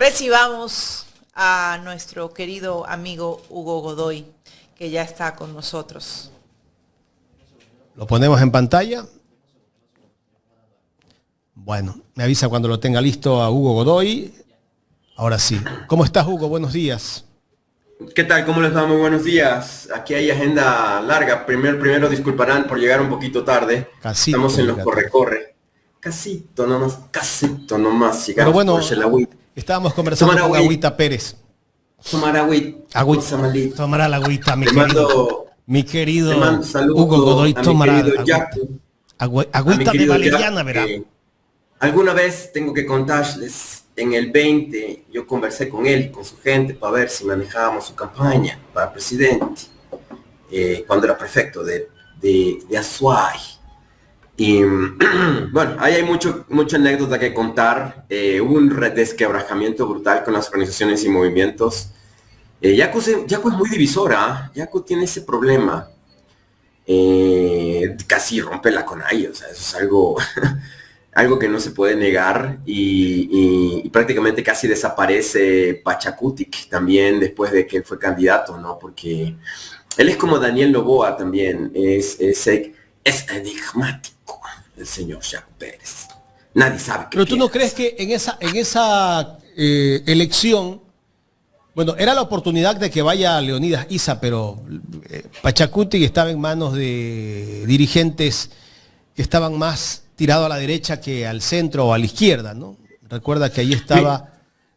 Recibamos a nuestro querido amigo Hugo Godoy, que ya está con nosotros. Lo ponemos en pantalla. Bueno, me avisa cuando lo tenga listo a Hugo Godoy. Ahora sí. ¿Cómo estás, Hugo? Buenos días. ¿Qué tal? ¿Cómo les va? Muy buenos días. Aquí hay agenda larga. Primero disculparán por llegar un poquito tarde. Casito, estamos en los corre-corre. Casito nomás. Llegamos. Pero bueno, por Xelahuit. Estábamos conversando con Agüita Pérez. Tomar agüita. Tomará la agüita, mi querido Hugo Godoy, tomará agüita de valeriana, verá. Alguna vez tengo que contarles, en el 20 yo conversé con él y con su gente para ver si manejábamos su campaña para presidente, cuando era prefecto de Azuay. Y bueno, ahí hay mucha anécdota que contar. Hubo un desquebrajamiento brutal con las organizaciones y movimientos. Yacu es muy divisora, Yacu tiene ese problema. Casi rompe la CONAIE, o sea, eso es algo, algo que no se puede negar, y prácticamente casi desaparece Pachacutic también después de que él fue candidato, ¿no? Porque él es como Daniel Noboa también, es enigmático el señor Yacu Pérez. Nadie sabe qué. Pero tú no crees que en esa elección, bueno, era la oportunidad de que vaya Leonidas Issa, pero Pachacutic estaba en manos de dirigentes que estaban más tirados a la derecha que al centro o a la izquierda, ¿no? Recuerda que ahí estaba,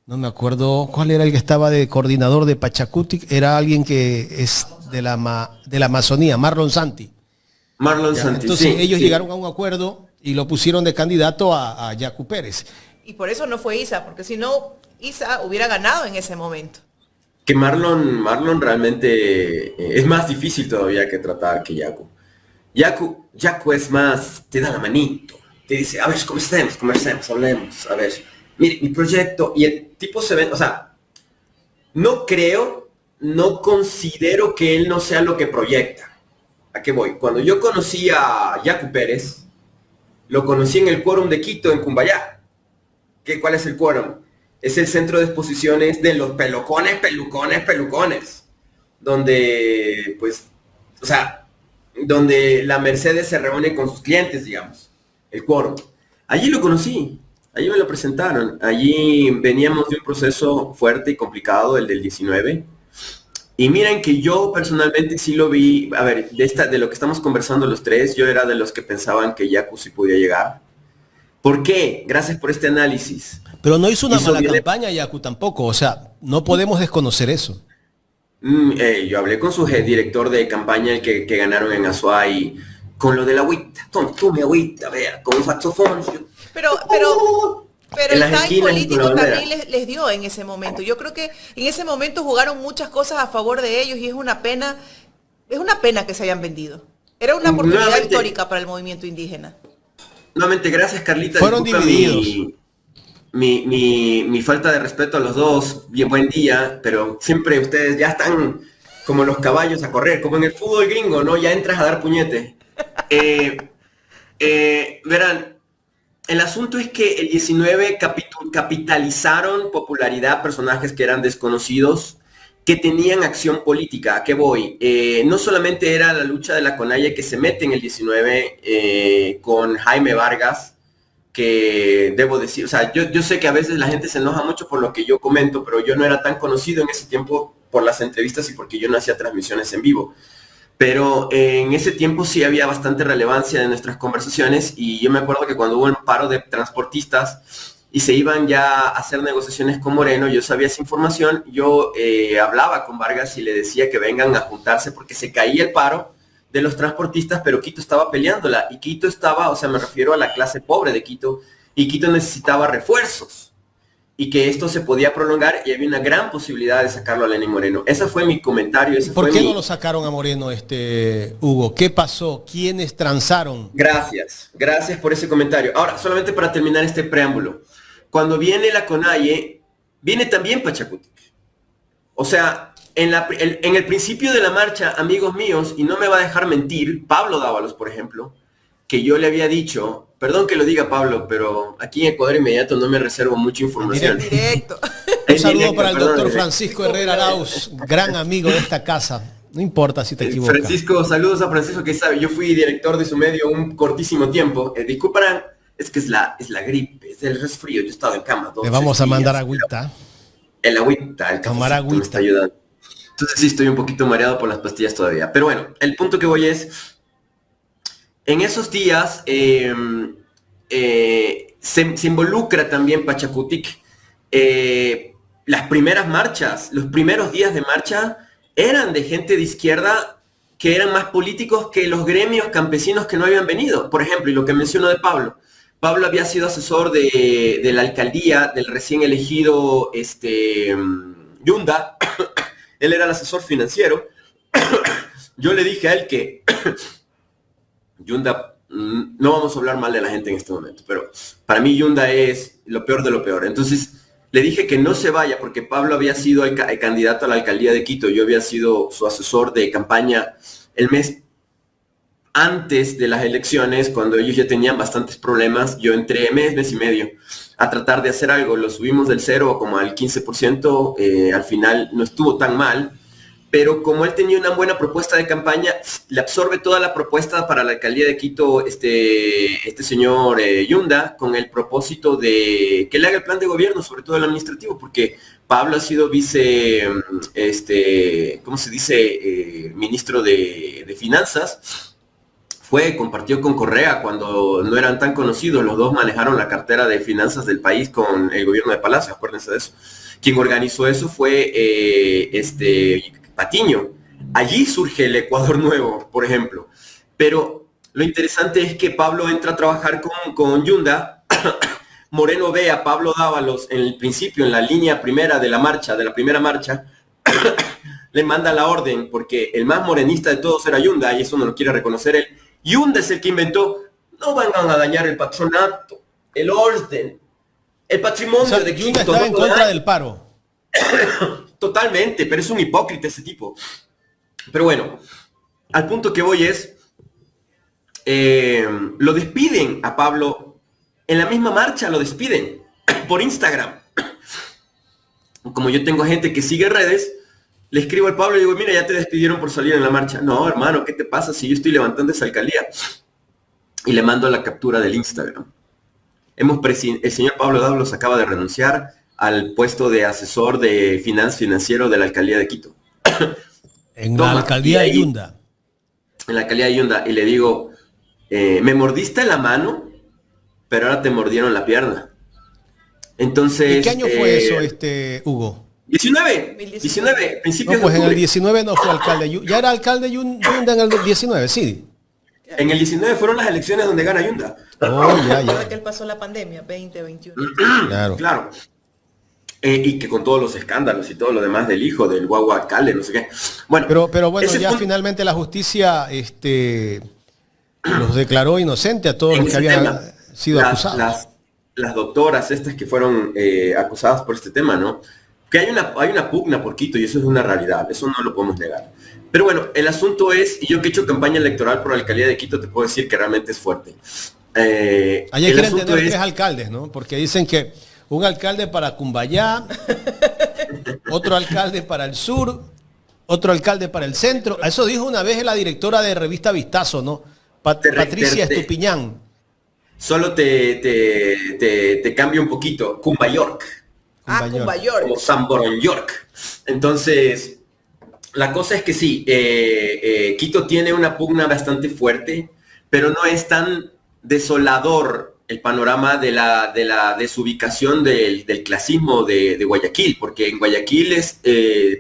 no me acuerdo cuál era el que estaba de coordinador de Pachacutic, era alguien que es de la Amazonía, Marlon Santi. Entonces sí, ellos llegaron a un acuerdo y lo pusieron de candidato a Yacu Pérez. Y por eso no fue Issa, porque si no, Issa hubiera ganado en ese momento. Que Marlon realmente es más difícil todavía que tratar que Yacu. Yacu es más, te da la manito, te dice, a ver, conversemos, hablemos, a ver, mire, mi proyecto, y el tipo se ve, o sea, no considero que él no sea lo que proyecta. ¿A qué voy? Cuando yo conocí a Yacu Pérez, lo conocí en el quórum de Quito, en Cumbayá. ¿Cuál es el quórum? Es el centro de exposiciones de los pelucones, donde, pues, o sea, donde la Mercedes se reúne con sus clientes, digamos, el quórum. Allí lo conocí, allí me lo presentaron, allí veníamos de un proceso fuerte y complicado, el del 19, y miren que yo personalmente sí lo vi, a ver, de lo que estamos conversando los tres, yo era de los que pensaban que Yacu sí podía llegar. ¿Por qué? Gracias por este análisis. Pero no hizo una mala campaña Yacu tampoco, o sea, no podemos desconocer eso. Yo hablé con su director de campaña, el que ganaron en Azuay, con lo de la agüita. Tome agüita, vea, con un saxofón. Pero el time político también les dio en ese momento. Yo creo que en ese momento jugaron muchas cosas a favor de ellos y es una pena que se hayan vendido. Era una oportunidad histórica para el movimiento indígena. Nuevamente, gracias Carlita. Fueron divididos. Mi falta de respeto a los dos, bien buen día, pero siempre ustedes ya están como los caballos a correr, como en el fútbol gringo, ¿no? Ya entras a dar puñete. Verán, el asunto es que el 19 capitalizaron popularidad personajes que eran desconocidos, que tenían acción política. ¿A qué voy? No solamente era la lucha de la CONAIE que se mete en el 19 con Jaime Vargas, que debo decir, o sea, yo sé que a veces la gente se enoja mucho por lo que yo comento, pero yo no era tan conocido en ese tiempo por las entrevistas y porque yo no hacía transmisiones en vivo. Pero en ese tiempo sí había bastante relevancia en nuestras conversaciones, y yo me acuerdo que cuando hubo un paro de transportistas y se iban ya a hacer negociaciones con Moreno, yo sabía esa información, yo hablaba con Vargas y le decía que vengan a juntarse porque se caía el paro de los transportistas, pero Quito estaba peleándola, y Quito estaba, o sea, me refiero a la clase pobre de Quito, y Quito necesitaba refuerzos, y que esto se podía prolongar, y había una gran posibilidad de sacarlo a Lenín Moreno. Ese fue mi comentario. ¿Por qué no lo sacaron a Moreno, Hugo? ¿Qué pasó? ¿Quiénes transaron? Gracias por ese comentario. Ahora, solamente para terminar este preámbulo, cuando viene la CONAIE, viene también Pachacutic. O sea, en el principio de la marcha, amigos míos, y no me va a dejar mentir, Pablo Dávalos, por ejemplo, que yo le había dicho, perdón que lo diga Pablo, pero aquí en Ecuador Inmediato no me reservo mucha información. Directo. Un saludo para el doctor Francisco Herrera Arauz, gran amigo de esta casa. No importa si te equivocas. Francisco, saludos a Francisco, que sabe, yo fui director de su medio un cortísimo tiempo. Disculparán, es que es la gripe, es el resfrío, yo he estado en cama. Le vamos a mandar agüita. El agüita, el tomar agüita. Me está ayudando. Entonces sí, estoy un poquito mareado por las pastillas todavía. Pero bueno, el punto que voy es, en esos días se involucra también Pachakutik. Las primeras marchas, los primeros días de marcha eran de gente de izquierda que eran más políticos que los gremios campesinos que no habían venido. Por ejemplo, y lo que menciono de Pablo. Pablo había sido asesor de la alcaldía del recién elegido Yunda. Él era el asesor financiero. Yo le dije a él que Yunda, no vamos a hablar mal de la gente en este momento, pero para mí Yunda es lo peor de lo peor. Entonces le dije que no se vaya porque Pablo había sido el candidato a la alcaldía de Quito. Yo había sido su asesor de campaña el mes antes de las elecciones, cuando ellos ya tenían bastantes problemas. Yo entré mes y medio a tratar de hacer algo. Lo subimos del 0 como al 15%. Al final no estuvo tan mal. Pero como él tenía una buena propuesta de campaña, le absorbe toda la propuesta para la alcaldía de Quito este señor Yunda, con el propósito de que le haga el plan de gobierno, sobre todo el administrativo, porque Pablo ha sido ¿cómo se dice? Ministro de Finanzas. Compartió con Correa cuando no eran tan conocidos. Los dos manejaron la cartera de finanzas del país con el gobierno de Palacio, acuérdense de eso. Quien organizó eso fue Patiño. Allí surge el Ecuador nuevo, por ejemplo. Pero lo interesante es que Pablo entra a trabajar con Yunda. Moreno ve a Pablo Dávalos en el principio, en la línea primera de la primera marcha, le manda la orden, porque el más morenista de todos era Yunda, y eso no lo quiere reconocer él. Yunda es el que inventó, no van a dañar el patronato, el orden, el patrimonio de Quito. Yunda estaba en contra del paro. Totalmente, pero es un hipócrita ese tipo. Pero bueno, al punto que voy es, lo despiden a Pablo, en la misma marcha lo despiden, por Instagram. Como yo tengo gente que sigue redes, le escribo al Pablo y digo, mira, ya te despidieron por salir en la marcha. No, hermano, ¿qué te pasa si yo estoy levantando esa alcaldía? Y le mando la captura del Instagram. El señor Pablo Dávalos acaba de renunciar al puesto de asesor de financiero de la alcaldía de Quito. En la alcaldía de Yunda. En la alcaldía de Yunda. Y le digo, me mordiste la mano, pero ahora te mordieron la pierna. Entonces... ¿En qué año fue eso, Hugo? 19, principios no, pues de octubre. En el 19 no fue alcalde. Ya era alcalde Yunda en el 19, sí. En el 19 fueron las elecciones donde gana Yunda. Oh, ya. Que él pasó la pandemia, 2021. Claro. Y que con todos los escándalos y todo lo demás del hijo del guagua alcalde, no sé qué. Bueno, pero bueno, ya finalmente la justicia los declaró inocente a todos los que habían sido acusados. Las doctoras estas que fueron acusadas por este tema, ¿no? Que hay una pugna por Quito y eso es una realidad, eso no lo podemos negar. Pero bueno, el asunto es, y yo que he hecho campaña electoral por la alcaldía de Quito, te puedo decir que realmente es fuerte. Allí quieren tener 3 alcaldes, ¿no? Porque dicen que un alcalde para Cumbayá, otro alcalde para el sur, otro alcalde para el centro. Eso dijo una vez la directora de revista Vistazo, ¿no? Patricia Estupiñán. Solo te cambio un poquito. Cumbayork. Cumbayork. Como Sanborn York. Entonces, la cosa es que sí, Quito tiene una pugna bastante fuerte, pero no es tan desolador el panorama de la desubicación del clasismo de Guayaquil, porque en Guayaquil es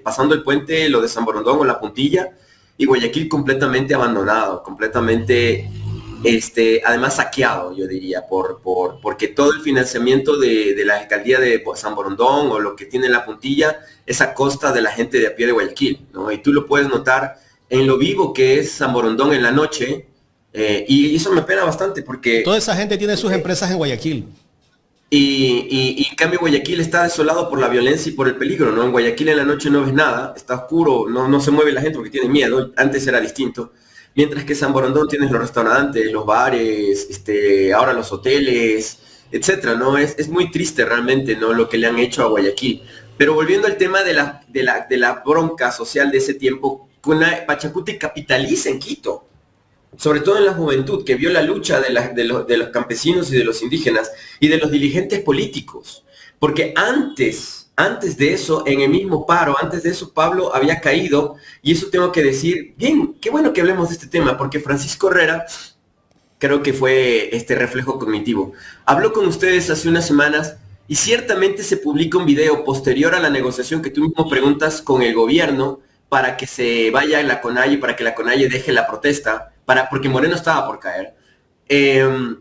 pasando el puente, lo de San Borondón o La Puntilla, y Guayaquil completamente abandonado, completamente además saqueado, yo diría, porque todo el financiamiento de la alcaldía de San Borondón o lo que tiene La Puntilla es a costa de la gente de a pie de Guayaquil, ¿no? Y tú lo puedes notar en lo vivo que es San Borondón en la noche. Y eso me pena bastante porque... Toda esa gente tiene sus empresas en Guayaquil. Y en cambio Guayaquil está desolado por la violencia y por el peligro, ¿no? En Guayaquil en la noche no ves nada, está oscuro, no se mueve la gente porque tiene miedo, antes era distinto. mientras que San Borondón tienes los restaurantes, los bares, ahora los hoteles, etcétera, ¿no? Es muy triste realmente, ¿no? Lo que le han hecho a Guayaquil. Pero volviendo al tema de la bronca social de ese tiempo, Pachacuti capitaliza en Quito, sobre todo en la juventud, que vio la lucha de los campesinos y de los indígenas y de los dirigentes políticos. Porque antes de eso, en el mismo paro, antes de eso, Pablo había caído, y eso tengo que decir, bien, qué bueno que hablemos de este tema, porque Francisco Herrera, creo que fue este reflejo cognitivo, habló con ustedes hace unas semanas, y ciertamente se publica un video posterior a la negociación que tú mismo preguntas con el gobierno para que se vaya a la CONAIE, para que la CONAIE deje la protesta, porque Moreno estaba por caer. En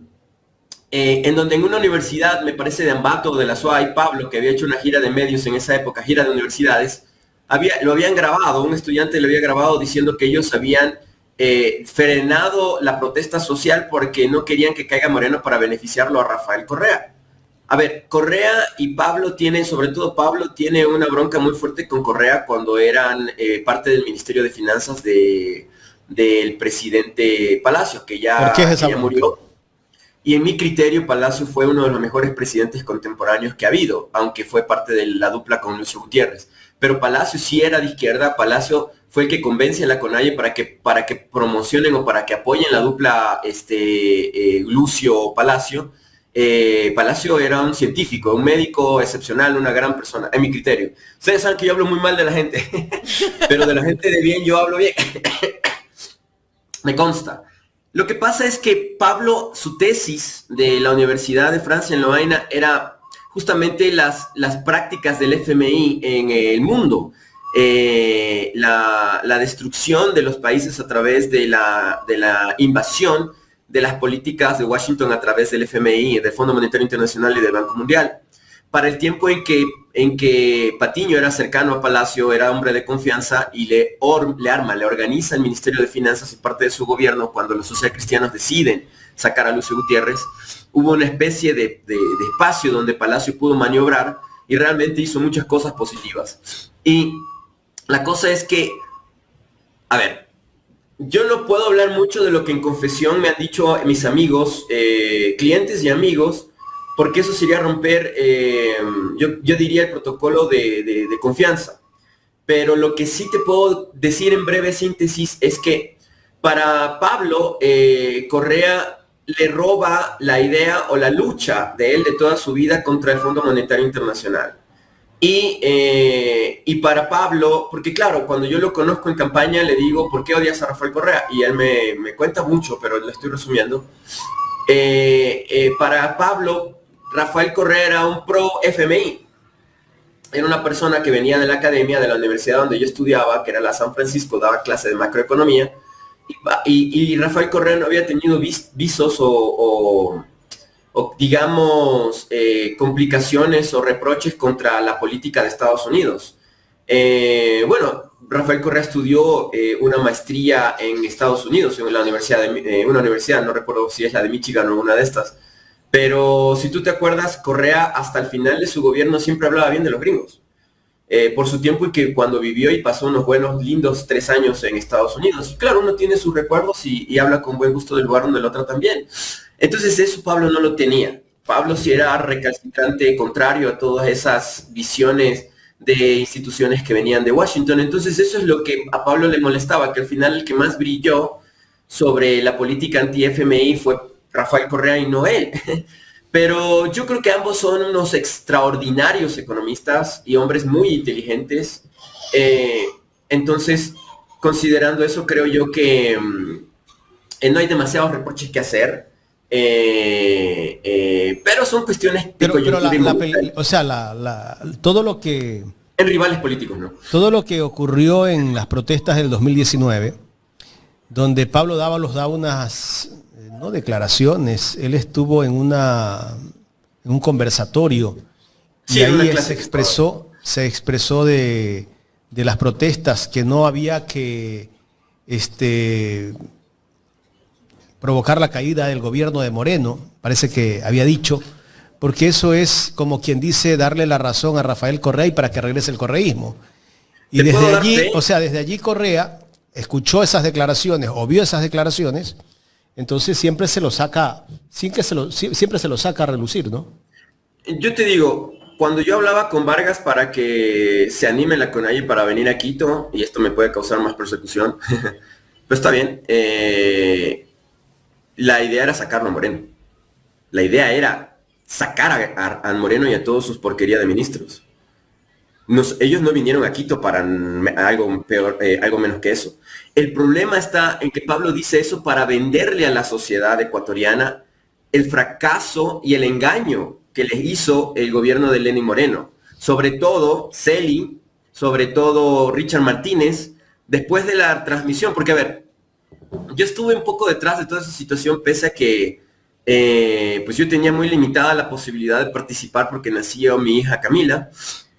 donde en una universidad, me parece de Ambato o de la SUAY, Pablo, que había hecho una gira de medios en esa época, gira de universidades, lo habían grabado, un estudiante lo había grabado diciendo que ellos habían frenado la protesta social porque no querían que caiga Moreno para beneficiarlo a Rafael Correa. A ver, Correa y Pablo tienen, sobre todo Pablo, tiene una bronca muy fuerte con Correa cuando eran parte del Ministerio de Finanzas del presidente Palacio, que ya murió. Y en mi criterio, Palacio fue uno de los mejores presidentes contemporáneos que ha habido, aunque fue parte de la dupla con Lucio Gutiérrez. Pero Palacio sí era de izquierda, Palacio fue el que convence a la CONAIE para que promocionen o para que apoyen la dupla Lucio-Palacio. Palacio era un científico, un médico excepcional, una gran persona, en mi criterio. Ustedes saben que yo hablo muy mal de la gente, pero de la gente de bien yo hablo bien. Me consta. Lo que pasa es que Pablo, su tesis de la Universidad de Francia en Lovaina era justamente las prácticas del FMI en el mundo. La destrucción de los países a través de la invasión de las políticas de Washington a través del FMI, del Fondo Monetario Internacional y del Banco Mundial. Para el tiempo en que Patiño era cercano a Palacio, era hombre de confianza y le organiza el Ministerio de Finanzas y parte de su gobierno cuando los socialcristianos deciden sacar a Lucio Gutiérrez, hubo una especie de espacio donde Palacio pudo maniobrar y realmente hizo muchas cosas positivas. Y la cosa es que, a ver, yo no puedo hablar mucho de lo que en confesión me han dicho mis amigos, clientes y amigos, porque eso sería romper, yo diría, el protocolo de confianza. Pero lo que sí te puedo decir en breve síntesis es que para Pablo, Correa le roba la idea o la lucha de él de toda su vida contra el Fondo Monetario Internacional. Y para Pablo, porque claro, cuando yo lo conozco en campaña le digo, ¿por qué odias a Rafael Correa? Y él me cuenta mucho, pero lo estoy resumiendo. Para Pablo, Rafael Correa era un pro FMI. Era una persona que venía de la academia, de la universidad donde yo estudiaba, que era la San Francisco, daba clase de macroeconomía. Y Rafael Correa no había tenido visos o digamos, complicaciones o reproches contra la política de Estados Unidos. Bueno, Rafael Correa estudió una maestría en Estados Unidos, en la una universidad, no recuerdo si es la de Michigan o una de estas, pero si tú te acuerdas, Correa hasta el final de su gobierno siempre hablaba bien de los gringos, por su tiempo y que cuando vivió y pasó unos buenos, lindos 3 años en Estados Unidos. Y claro, uno tiene sus recuerdos y habla con buen gusto del lugar donde lo tratan bien. Entonces eso Pablo no lo tenía. Pablo sí era recalcitrante, contrario a todas esas visiones de instituciones que venían de Washington. Entonces eso es lo que a Pablo le molestaba, que al final el que más brilló sobre la política anti-FMI fue Rafael Correa y no él. Pero yo creo que ambos son unos extraordinarios economistas y hombres muy inteligentes. Entonces, considerando eso, creo yo que no hay demasiados reproches que hacer. Pero son cuestiones de todo lo que en rivales políticos, ¿no? Todo lo que ocurrió en las protestas del 2019, donde Pablo Dávalos da unas declaraciones, él estuvo en un conversatorio y ahí se expresó de las protestas, que no había que provocar la caída del gobierno de Moreno, parece que había dicho, porque eso es como quien dice darle la razón a Rafael Correa y para que regrese el correísmo. Y desde allí, desde allí Correa escuchó esas declaraciones o vio esas declaraciones, entonces siempre se lo saca, siempre se lo saca a relucir, ¿no? Yo te digo, cuando yo hablaba con Vargas para que se anime la CONAIE para venir a Quito, y esto me puede causar más persecución, pues está bien, la idea era sacarlo a Moreno. La idea era sacar a Moreno y a todos sus porquerías de ministros. Ellos no vinieron a Quito para algo peor, algo menos que eso. El problema está en que Pablo dice eso para venderle a la sociedad ecuatoriana el fracaso y el engaño que les hizo el gobierno de Lenín Moreno. Sobre todo Celi, sobre todo Richard Martínez, después de la transmisión, porque a ver, yo estuve un poco detrás de toda esa situación, pese a que pues yo tenía muy limitada la posibilidad de participar porque nació mi hija Camila,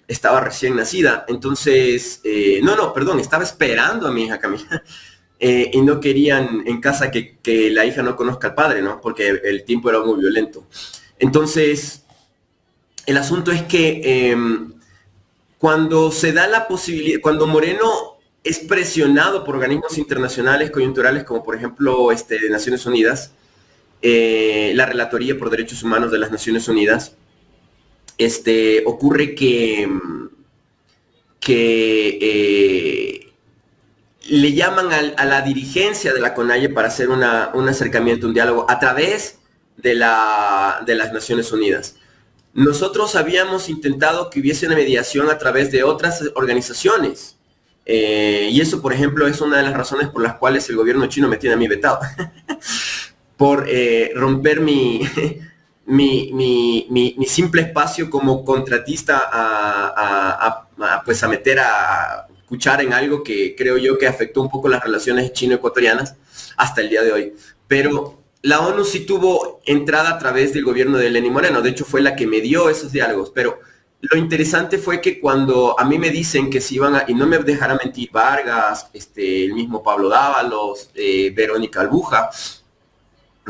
estaba recién nacida, entonces, estaba esperando a mi hija Camila, y no querían en casa que la hija no conozca al padre, ¿no? Porque el tiempo era muy violento. Entonces, el asunto es que cuando se da la posibilidad, cuando Moreno es presionado por organismos internacionales coyunturales, como por ejemplo de Naciones Unidas, la Relatoría por Derechos Humanos de las Naciones Unidas, ocurre que le llaman a la dirigencia de la CONAIE para hacer un acercamiento, un diálogo a través de las Naciones Unidas. Nosotros habíamos intentado que hubiese una mediación a través de otras organizaciones, y eso, por ejemplo, es una de las razones por las cuales el gobierno chino me tiene a mí vetado, por romper mi simple espacio como contratista a meter a escuchar en algo que creo yo que afectó un poco las relaciones chino-ecuatorianas hasta el día de hoy. Pero la ONU sí tuvo entrada a través del gobierno de Lenín Moreno, de hecho fue la que me dio esos diálogos, pero lo interesante fue que cuando a mí me dicen que se iban a, y no me dejará mentir Vargas, el mismo Pablo Dávalos, Verónica Albuja,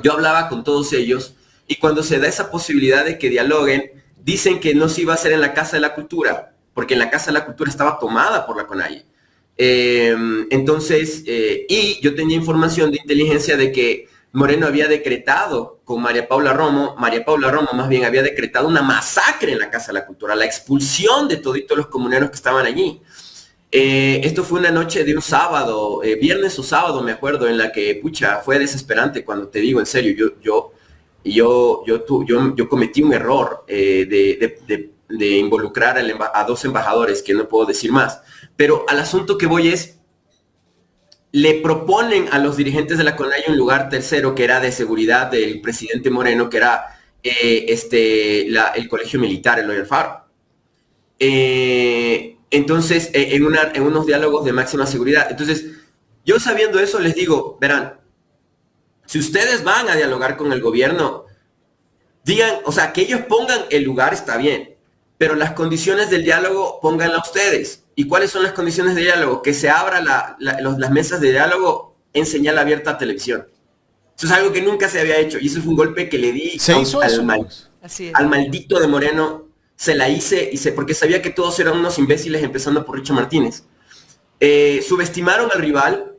yo hablaba con todos ellos, y cuando se da esa posibilidad de que dialoguen, dicen que no se iba a hacer en la Casa de la Cultura, porque en la Casa de la Cultura estaba tomada por la CONAIE. Y yo tenía información de inteligencia de que Moreno había decretado con María Paula Romo más bien había decretado una masacre en la Casa de la Cultura, la expulsión de toditos los comuneros que estaban allí. Esto fue una noche de un sábado, viernes o sábado, me acuerdo, en la que, fue desesperante cuando te digo, en serio, yo cometí un error de involucrar a dos embajadores, que no puedo decir más. Pero al asunto que voy es, le proponen a los dirigentes de la CONAIE un lugar tercero, que era de seguridad del presidente Moreno, que era el colegio militar, el Loyal Faro. Entonces, en unos diálogos de máxima seguridad. Entonces, yo sabiendo eso, les digo, verán, si ustedes van a dialogar con el gobierno, digan, o sea, que ellos pongan el lugar está bien, pero las condiciones del diálogo pónganlas ustedes. ¿Y cuáles son las condiciones de diálogo? Que se abra las mesas de diálogo en señal abierta a televisión. Eso es algo que nunca se había hecho, y eso fue un golpe que le di al maldito de Moreno. Se la hice, porque sabía que todos eran unos imbéciles, empezando por Richard Martínez. Subestimaron al rival.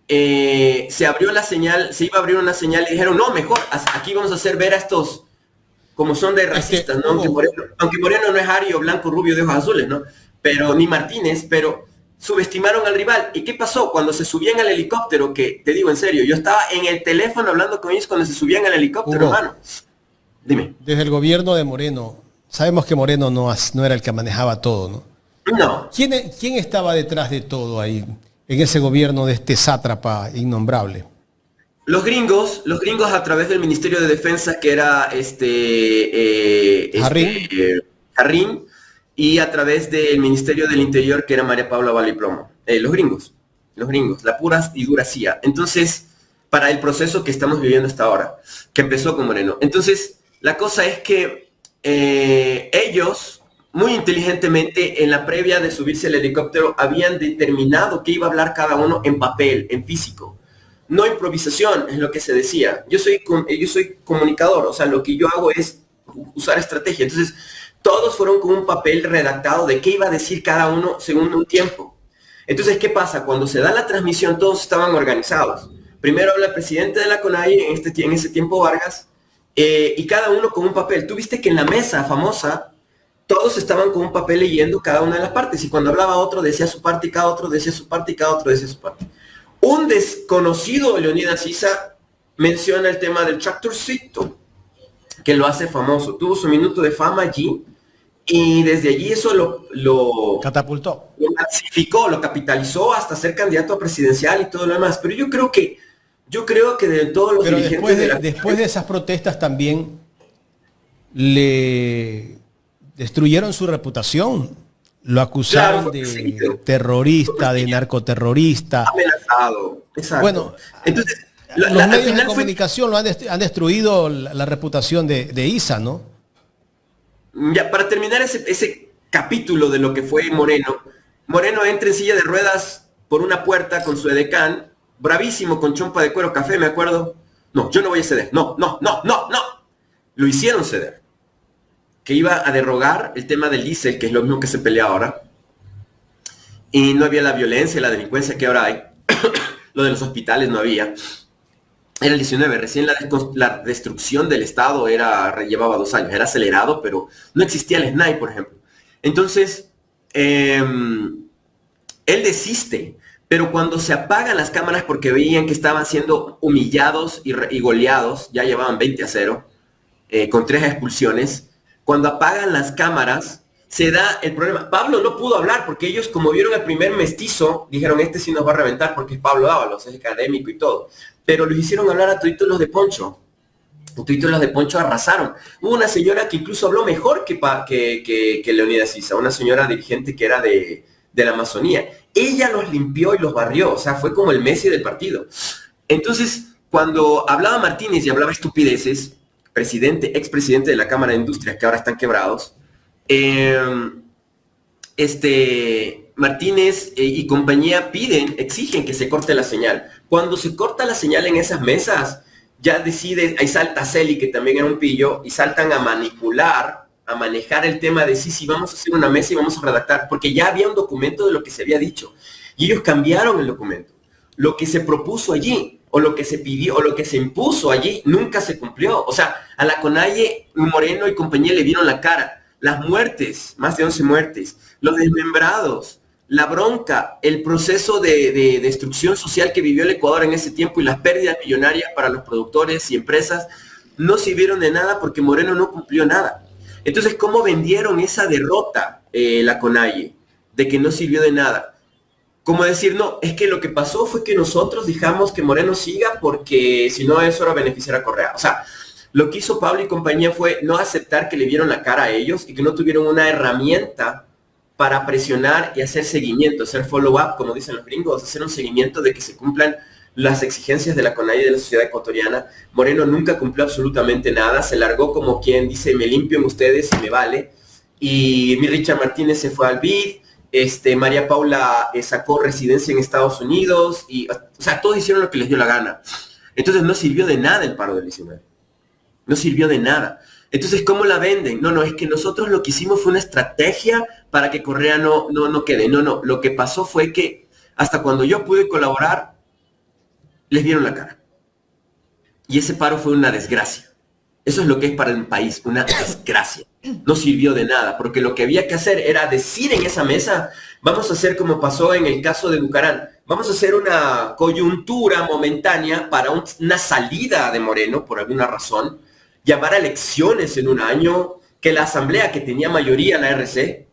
Se abrió la señal, se iba a abrir una señal y dijeron, no, mejor, aquí vamos a hacer ver a estos como son de racistas, ¿no? Aunque Moreno no es ario, blanco, rubio, de ojos azules, ¿no? Pero ni Martínez, pero subestimaron al rival. ¿Y qué pasó? Cuando se subían al helicóptero, que te digo en serio, yo estaba en el teléfono hablando con ellos cuando se subían al helicóptero, hermano. Dime. Desde el gobierno de Moreno, sabemos que Moreno no era el que manejaba todo, ¿no? No. ¿Quién estaba detrás de todo ahí, en ese gobierno de este sátrapa innombrable? Los gringos a través del Ministerio de Defensa, que era Jarrín, y a través del Ministerio del Interior, que era María Paula Valiplomo. Los gringos, la pura y dura CIA. Entonces, para el proceso que estamos viviendo hasta ahora, que empezó con Moreno. Entonces, la cosa es que ellos, muy inteligentemente, en la previa de subirse al helicóptero, habían determinado que iba a hablar cada uno en papel, en físico. No improvisación, es lo que se decía. Yo soy comunicador, o sea, lo que yo hago es usar estrategia. Entonces, todos fueron con un papel redactado de qué iba a decir cada uno según un tiempo. Entonces, ¿qué pasa? Cuando se da la transmisión, todos estaban organizados. Primero habla el presidente de la CONAIE, en ese tiempo Vargas, y cada uno con un papel. Tú viste que en la mesa famosa, todos estaban con un papel leyendo cada una de las partes, y cuando hablaba otro decía su parte, y cada otro decía su parte, y cada otro decía su parte. Un desconocido, Leonidas Issa, menciona el tema del tractorcito, que lo hace famoso. Tuvo su minuto de fama allí, y desde allí eso lo catapultó. Lo masificó, lo capitalizó hasta ser candidato a presidencial y todo lo demás. Pero yo creo que de todos los dirigentes... Después de esas protestas también le destruyeron su reputación. Lo acusaron de terrorista, de narcoterrorista. Amenazado, exacto. Bueno, entonces, los medios de comunicación han destruido la reputación de Issa, ¿no? Ya, para terminar ese capítulo de lo que fue Moreno entra en silla de ruedas por una puerta con su edecán, bravísimo, con chompa de cuero café, me acuerdo. No, yo no voy a ceder. No. Lo hicieron ceder. Que iba a derogar el tema del diésel, que es lo mismo que se pelea ahora. Y no había la violencia y la delincuencia que ahora hay. Lo de los hospitales no había. Era el 19, recién la destrucción del Estado llevaba 2 años. Era acelerado, pero no existía el SNAI, por ejemplo. Entonces, él desiste. Pero cuando se apagan las cámaras porque veían que estaban siendo humillados y goleados, ya llevaban 20-0, con 3 expulsiones, cuando apagan las cámaras, se da el problema. Pablo no pudo hablar porque ellos, como vieron al primer mestizo, dijeron, este sí nos va a reventar porque es Pablo Dávalos, es académico y todo. Pero los hicieron hablar a toditos los de Poncho. Toditos los de Poncho arrasaron. Hubo una señora que incluso habló mejor que Leonidas Issa, una señora dirigente que era de la Amazonía. Ella los limpió y los barrió, o sea, fue como el Messi del partido. Entonces, cuando hablaba Martínez y hablaba estupideces, expresidente de la Cámara de Industrias, que ahora están quebrados, Martínez y compañía exigen que se corte la señal. Cuando se corta la señal en esas mesas, ya ahí salta Celi, que también era un pillo, y saltan a manejar el tema de sí, vamos a hacer una mesa y vamos a redactar, porque ya había un documento de lo que se había dicho. Y ellos cambiaron el documento. Lo que se propuso allí, o lo que se pidió, o lo que se impuso allí, nunca se cumplió. O sea, a la CONAIE, Moreno y compañía le vieron la cara. Las muertes, más de 11 muertes, los desmembrados, la bronca, el proceso de destrucción social que vivió el Ecuador en ese tiempo y las pérdidas millonarias para los productores y empresas, no sirvieron de nada porque Moreno no cumplió nada. Entonces, ¿cómo vendieron esa derrota la CONAIE? De que no sirvió de nada. Como decir, no, es que lo que pasó fue que nosotros dejamos que Moreno siga porque si no eso era beneficiar a Correa. O sea, lo que hizo Pablo y compañía fue no aceptar que le vieron la cara a ellos y que no tuvieron una herramienta para presionar y hacer seguimiento, hacer follow-up, como dicen los gringos, hacer un seguimiento de que se cumplan las exigencias de la CONAIE y de la sociedad ecuatoriana. Moreno nunca cumplió absolutamente nada, se largó como quien dice, me limpio en ustedes y me vale. Y mi Richard Martínez se fue al BID, María Paula sacó residencia en Estados Unidos, y, o sea, todos hicieron lo que les dio la gana. Entonces no sirvió de nada el paro del 19. No sirvió de nada. Entonces, ¿cómo la venden? No, es que nosotros lo que hicimos fue una estrategia para que Correa no quede. No, lo que pasó fue que hasta cuando yo pude colaborar, les vieron la cara. Y ese paro fue una desgracia. Eso es lo que es para el país, una desgracia. No sirvió de nada, porque lo que había que hacer era decir en esa mesa, vamos a hacer como pasó en el caso de Bucarán, vamos a hacer una coyuntura momentánea para una salida de Moreno, por alguna razón, llamar a elecciones en un año, que la asamblea que tenía mayoría, la RC,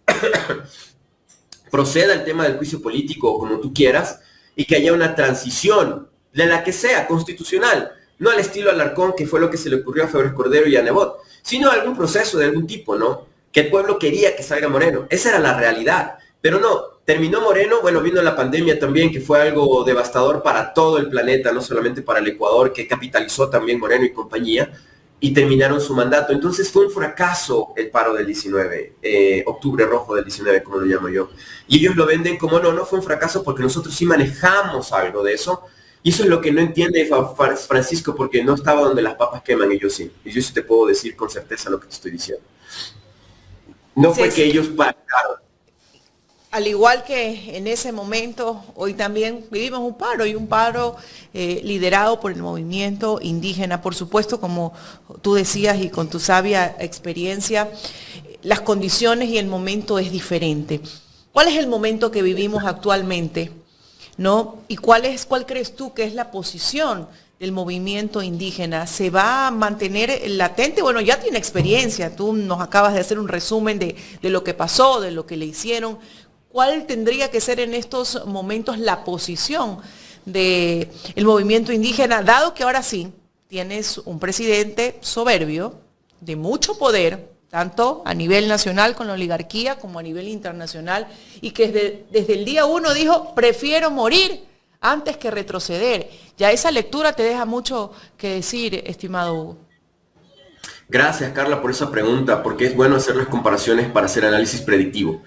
proceda al tema del juicio político, como tú quieras, y que haya una transición, de la que sea, constitucional, no al estilo Alarcón, que fue lo que se le ocurrió a Febres Cordero y a Nebot, sino algún proceso de algún tipo, ¿no? Que el pueblo quería que salga Moreno. Esa era la realidad. Pero no, terminó Moreno, bueno, vino la pandemia también, que fue algo devastador para todo el planeta, no solamente para el Ecuador, que capitalizó también Moreno y compañía, y terminaron su mandato. Entonces fue un fracaso el paro del 19, octubre rojo del 19, como lo llamo yo. Y ellos lo venden como no fue un fracaso porque nosotros sí manejamos algo de eso. Y eso es lo que no entiende Francisco, porque no estaba donde las papas queman, y yo sí. Y yo sí te puedo decir con certeza lo que te estoy diciendo. No fue que ellos pagaron. Al igual que en ese momento, hoy también vivimos un paro, y un paro liderado por el movimiento indígena. Por supuesto, como tú decías y con tu sabia experiencia, las condiciones y el momento es diferente. ¿Cuál es el momento que vivimos actualmente, ¿no? ¿Y cuál crees tú que es la posición del movimiento indígena? ¿Se va a mantener latente? Bueno, ya tiene experiencia, tú nos acabas de hacer un resumen de lo que pasó, de lo que le hicieron. ¿Cuál tendría que ser en estos momentos la posición del movimiento indígena, dado que ahora sí tienes un presidente soberbio, de mucho poder, tanto a nivel nacional con la oligarquía como a nivel internacional, y que desde el día uno dijo, prefiero morir antes que retroceder? Ya esa lectura te deja mucho que decir, estimado Hugo. Gracias, Carla, por esa pregunta, porque es bueno hacer las comparaciones para hacer análisis predictivo.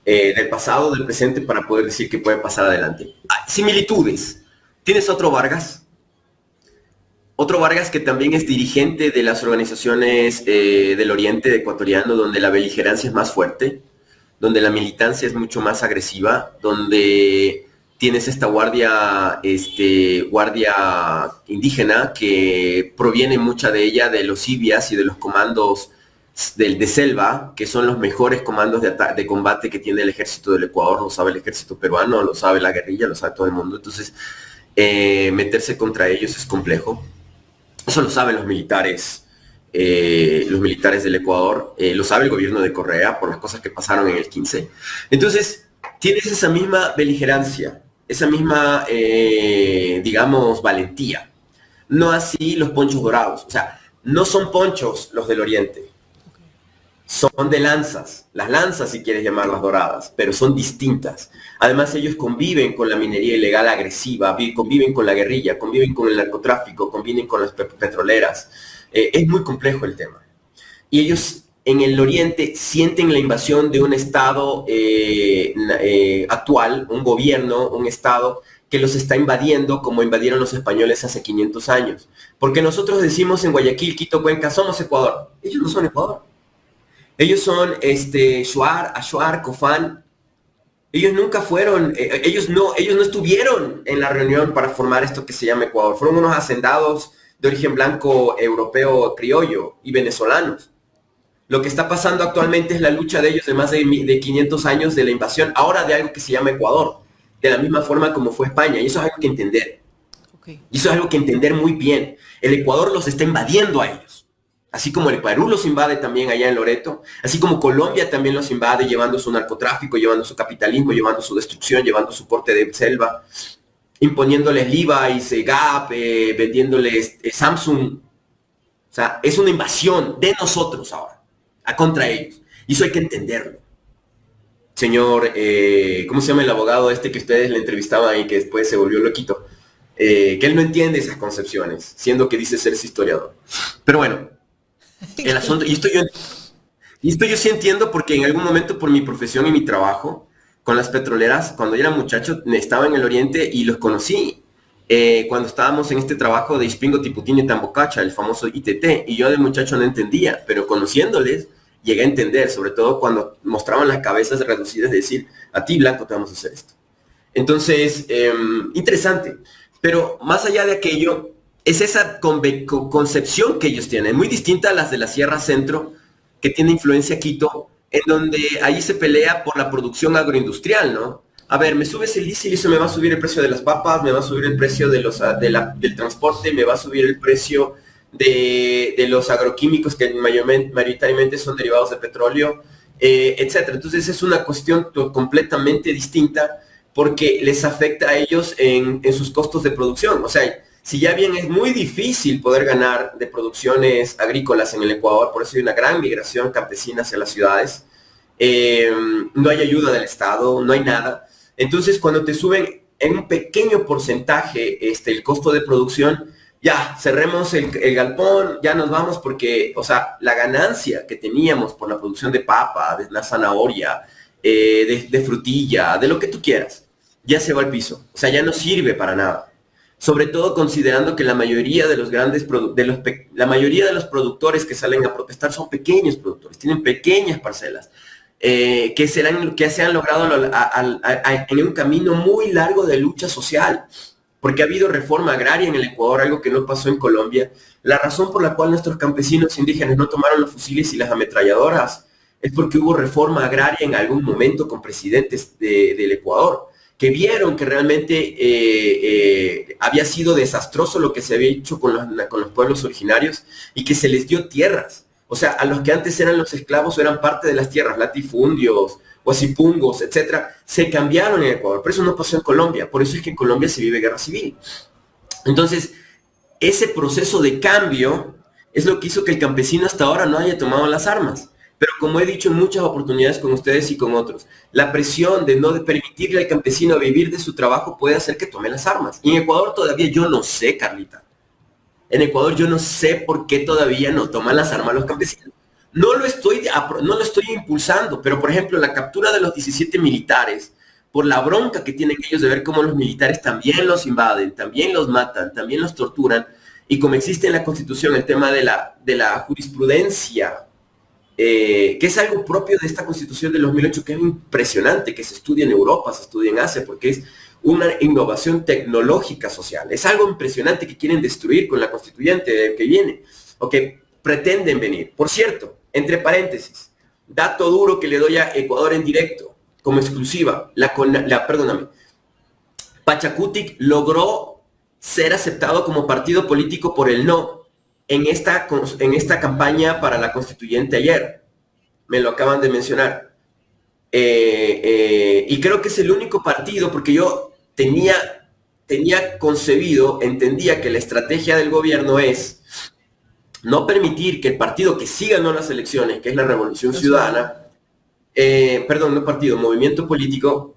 Del pasado, del presente, para poder decir que puede pasar adelante. Similitudes. ¿Tienes otro Vargas? Otro Vargas que también es dirigente de las organizaciones del oriente ecuatoriano, donde la beligerancia es más fuerte, donde la militancia es mucho más agresiva, donde tienes esta guardia indígena que proviene mucha de ella de los IBIAS y de los comandos de selva, que son los mejores comandos de combate que tiene el ejército del Ecuador. Lo sabe el ejército peruano, lo sabe la guerrilla, lo sabe todo el mundo. Entonces, meterse contra ellos es complejo. Eso lo saben los militares del Ecuador, lo sabe el gobierno de Correa por las cosas que pasaron en el 15. Entonces, tienes esa misma beligerancia, esa misma, digamos, valentía. No así los ponchos dorados. O sea, no son ponchos los del oriente. Son de lanzas, las lanzas si quieres llamarlas doradas, pero son distintas. Además ellos conviven con la minería ilegal agresiva, conviven con la guerrilla, conviven con el narcotráfico, conviven con las petroleras. Es muy complejo el tema. Y ellos en el oriente sienten la invasión de un estado actual, un gobierno, un estado que los está invadiendo como invadieron los españoles hace 500 años. Porque nosotros decimos en Guayaquil, Quito, Cuenca, somos Ecuador. Ellos no son Ecuador. Ellos son Shuar, Ashuar, Cofán. Ellos nunca fueron, ellos no estuvieron en la reunión para formar esto que se llama Ecuador. Fueron unos hacendados de origen blanco, europeo, criollo y venezolanos. Lo que está pasando actualmente es la lucha de ellos de más de 500 años de la invasión, ahora de algo que se llama Ecuador, de la misma forma como fue España. Y eso es algo que entender. Okay. Y eso es algo que entender muy bien. El Ecuador los está invadiendo a ellos. Así como el Perú los invade también allá en Loreto, así como Colombia también los invade llevando su narcotráfico, llevando su capitalismo, llevando su destrucción, llevando su corte de selva, imponiéndoles Levi's, Gap, vendiéndoles Samsung. O sea, es una invasión de nosotros ahora, contra ellos. Y eso hay que entenderlo. Señor, ¿cómo se llama el abogado que ustedes le entrevistaban y que después se volvió loquito? Que él no entiende esas concepciones, siendo que dice ser historiador. Pero bueno, el asunto, y esto yo sí entiendo, porque en algún momento por mi profesión y mi trabajo con las petroleras, cuando yo era muchacho, estaba en el oriente y los conocí cuando estábamos en este trabajo de Ispingo, Tiputini y Tambocacha, el famoso ITT, y yo de muchacho no entendía, pero conociéndoles llegué a entender, sobre todo cuando mostraban las cabezas reducidas, de decir, a ti blanco te vamos a hacer esto. Entonces, interesante, pero más allá de aquello, es esa concepción que ellos tienen, muy distinta a las de la Sierra Centro, que tiene influencia Quito, en donde ahí se pelea por la producción agroindustrial, ¿no? A ver, me subes el diésel y eso me va a subir el precio de las papas, me va a subir el precio de del transporte, me va a subir el precio de los agroquímicos que mayoritariamente son derivados de petróleo, etc. Entonces es una cuestión completamente distinta porque les afecta a ellos en sus costos de producción. O sea, si ya bien es muy difícil poder ganar de producciones agrícolas en el Ecuador, por eso hay una gran migración campesina hacia las ciudades, no hay ayuda del Estado, no hay nada. Entonces, cuando te suben en un pequeño porcentaje el costo de producción, ya, cerremos el galpón, ya nos vamos porque, o sea, la ganancia que teníamos por la producción de papa, de la zanahoria, de frutilla, de lo que tú quieras, ya se va al piso. O sea, ya no sirve para nada. Sobre todo considerando que la mayoría de los la mayoría de los productores que salen a protestar son pequeños productores, tienen pequeñas parcelas. que se han logrado en un camino muy largo de lucha social, porque ha habido reforma agraria en el Ecuador, algo que no pasó en Colombia. La razón por la cual nuestros campesinos indígenas no tomaron los fusiles y las ametralladoras es porque hubo reforma agraria en algún momento con presidentes del Ecuador, que vieron que realmente había sido desastroso lo que se había hecho con los pueblos originarios y que se les dio tierras. O sea, a los que antes eran los esclavos eran parte de las tierras, latifundios, huasipungos, etcétera, se cambiaron en Ecuador. Pero eso no pasó en Colombia. Por eso es que en Colombia se vive guerra civil. Entonces, ese proceso de cambio es lo que hizo que el campesino hasta ahora no haya tomado las armas. Pero como he dicho en muchas oportunidades con ustedes y con otros, la presión de no permitirle al campesino vivir de su trabajo puede hacer que tome las armas. Y en Ecuador todavía yo no sé, Carlita. En Ecuador yo no sé por qué todavía no toman las armas los campesinos. No lo estoy impulsando, pero por ejemplo la captura de los 17 militares, por la bronca que tienen ellos de ver cómo los militares también los invaden, también los matan, también los torturan, y como existe en la Constitución el tema de la jurisprudencia, que es algo propio de esta Constitución de 2008, que es impresionante, que se estudia en Europa, se estudia en Asia, porque es una innovación tecnológica social. Es algo impresionante que quieren destruir con la constituyente que viene, o que pretenden venir. Por cierto, entre paréntesis, dato duro que le doy a Ecuador en directo, como exclusiva, perdóname, Pachakutik logró ser aceptado como partido político por el no en esta campaña para la constituyente ayer. Me lo acaban de mencionar. Y creo que es el único partido, porque yo entendía que la estrategia del gobierno es no permitir que el partido que sí ganó las elecciones, que es la Revolución Ciudadana, movimiento político,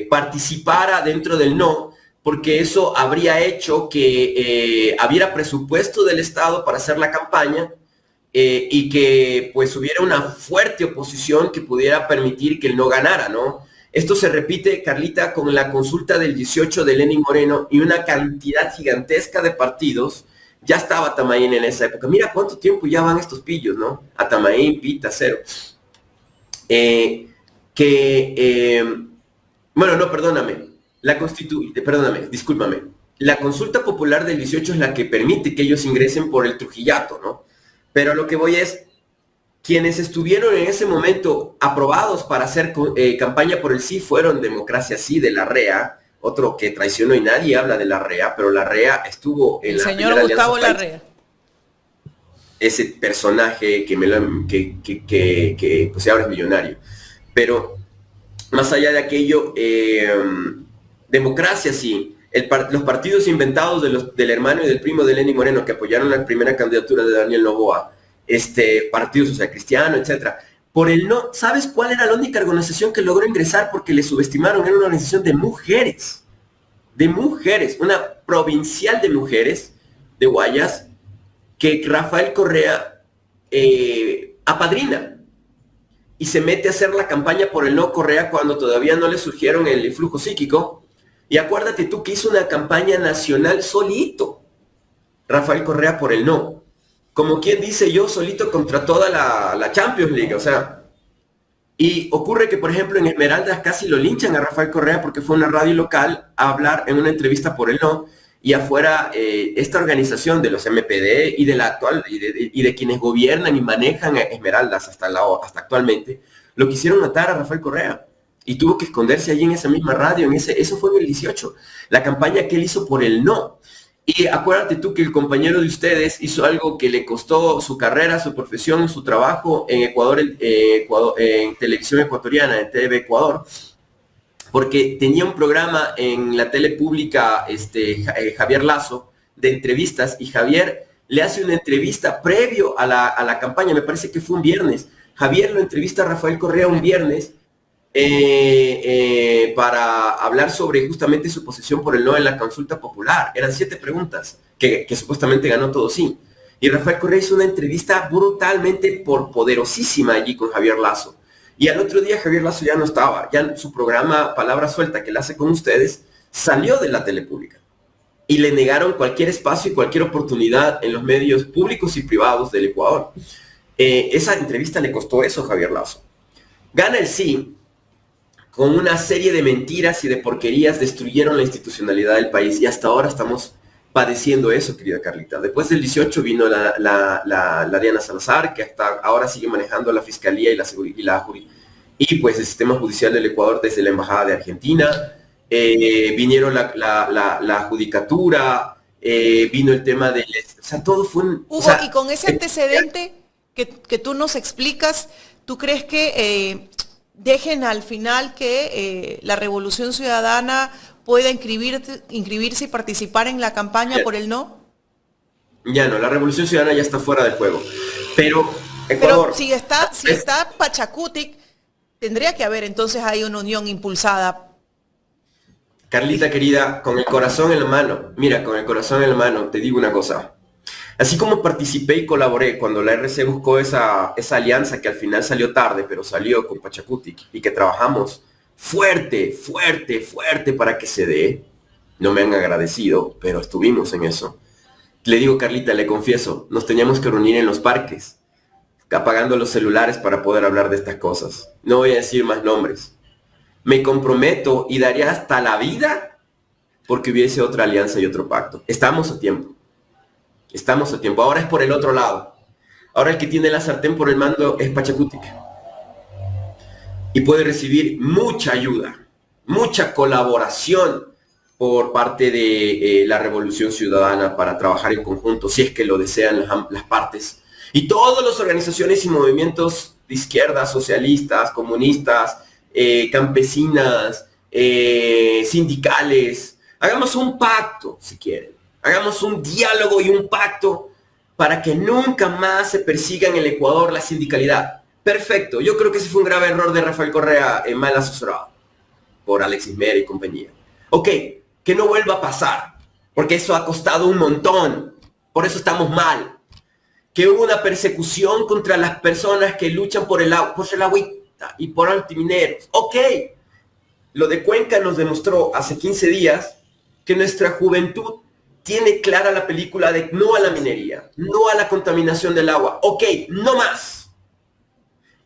participara dentro del no, porque eso habría hecho que hubiera presupuesto del Estado para hacer la campaña, y que pues hubiera una fuerte oposición que pudiera permitir que él no ganara, ¿no? Esto se repite, Carlita, con la consulta del 18 de Lenín Moreno y una cantidad gigantesca de partidos. Ya estaba Atamaín en esa época. Mira cuánto tiempo ya van estos pillos, ¿no? Atamaín, Pita, Cero. Discúlpame. La consulta popular del 18 es la que permite que ellos ingresen por el Trujillato, ¿no? Pero lo que voy es, quienes estuvieron en ese momento aprobados para hacer campaña por el sí fueron Democracia Sí de la REA, otro que traicionó y nadie habla de la REA, pero la REA estuvo en la señor Gustavo Larrea. Ese personaje que pues ahora es millonario. Pero más allá de aquello, Democracia Sí, los partidos inventados del hermano y del primo de Lenín Moreno que apoyaron la primera candidatura de Daniel Noboa, Partido Social Cristiano, etcétera. Por el no, ¿sabes cuál era la única organización que logró ingresar porque le subestimaron? Era una organización de mujeres, una provincial de mujeres de Guayas, que Rafael Correa apadrina y se mete a hacer la campaña por el no Correa cuando todavía no le surgieron el flujo psíquico. Y acuérdate tú que hizo una campaña nacional solito, Rafael Correa, por el no. Como quien dice, yo solito contra toda la Champions League, o sea. Y ocurre que, por ejemplo, en Esmeraldas casi lo linchan a Rafael Correa porque fue a una radio local a hablar en una entrevista por el no, y afuera esta organización de los MPD y de la actual, y de quienes gobiernan y manejan Esmeraldas hasta actualmente, lo quisieron matar a Rafael Correa. Y tuvo que esconderse allí en esa misma radio, eso fue en el 18, la campaña que él hizo por el no. Y acuérdate tú que el compañero de ustedes hizo algo que le costó su carrera, su profesión, su trabajo en Ecuador, en televisión ecuatoriana, en TV Ecuador, porque tenía un programa en la tele pública, Javier Lazo, de entrevistas, y Javier le hace una entrevista previo a la campaña, me parece que fue un viernes. Javier lo entrevista a Rafael Correa un viernes, para hablar sobre justamente su posición por el no en la consulta popular. Eran 7 preguntas que supuestamente ganó todo sí. Y Rafael Correa hizo una entrevista brutalmente poderosísima allí con Javier Lazo. Y al otro día Javier Lazo ya no estaba. Ya su programa Palabra Suelta, que él hace con ustedes, salió de la tele pública. Y le negaron cualquier espacio y cualquier oportunidad en los medios públicos y privados del Ecuador. Esa entrevista le costó eso a Javier Lazo. Gana el sí, con una serie de mentiras y de porquerías destruyeron la institucionalidad del país y hasta ahora estamos padeciendo eso, querida Carlita. Después del 18 vino la Diana Salazar, que hasta ahora sigue manejando la Fiscalía y pues el sistema judicial del Ecuador desde la Embajada de Argentina. Vinieron la judicatura, vino el tema de... O sea, todo fue un... Hugo, o sea, y con ese antecedente que tú nos explicas, ¿tú crees que dejen al final que la Revolución Ciudadana pueda inscribirse y participar en la campaña por el no? Ya no, la Revolución Ciudadana ya está fuera del juego. Pero Ecuador... Pero si está Pachacutic, tendría que haber entonces ahí una unión impulsada. Carlita querida, con el corazón en la mano, mira, con el corazón en la mano, te digo una cosa. Así como participé y colaboré cuando la RC buscó esa alianza que al final salió tarde, pero salió con Pachacutic y que trabajamos fuerte para que se dé, no me han agradecido, pero estuvimos en eso. Le digo, Carlita, le confieso, nos teníamos que reunir en los parques, apagando los celulares para poder hablar de estas cosas. No voy a decir más nombres. Me comprometo y daría hasta la vida porque hubiese otra alianza y otro pacto. Estamos a tiempo. Estamos a tiempo. Ahora es por el otro lado. Ahora el que tiene la sartén por el mando es Pachacutic. Y puede recibir mucha ayuda, mucha colaboración por parte de la Revolución Ciudadana para trabajar en conjunto, si es que lo desean las partes. Y todas las organizaciones y movimientos de izquierda, socialistas, comunistas, campesinas, sindicales, hagamos un pacto, si quieren. Hagamos un diálogo y un pacto para que nunca más se persiga en el Ecuador la sindicalidad. Perfecto. Yo creo que ese fue un grave error de Rafael Correa, mal asesorado por Alexis Mera y compañía. Ok, que no vuelva a pasar, porque eso ha costado un montón. Por eso estamos mal. Que hubo una persecución contra las personas que luchan por el agüita y por antimineros. Ok. Lo de Cuenca nos demostró hace 15 días que nuestra juventud tiene clara la película de no a la minería, no a la contaminación del agua. Ok, no más.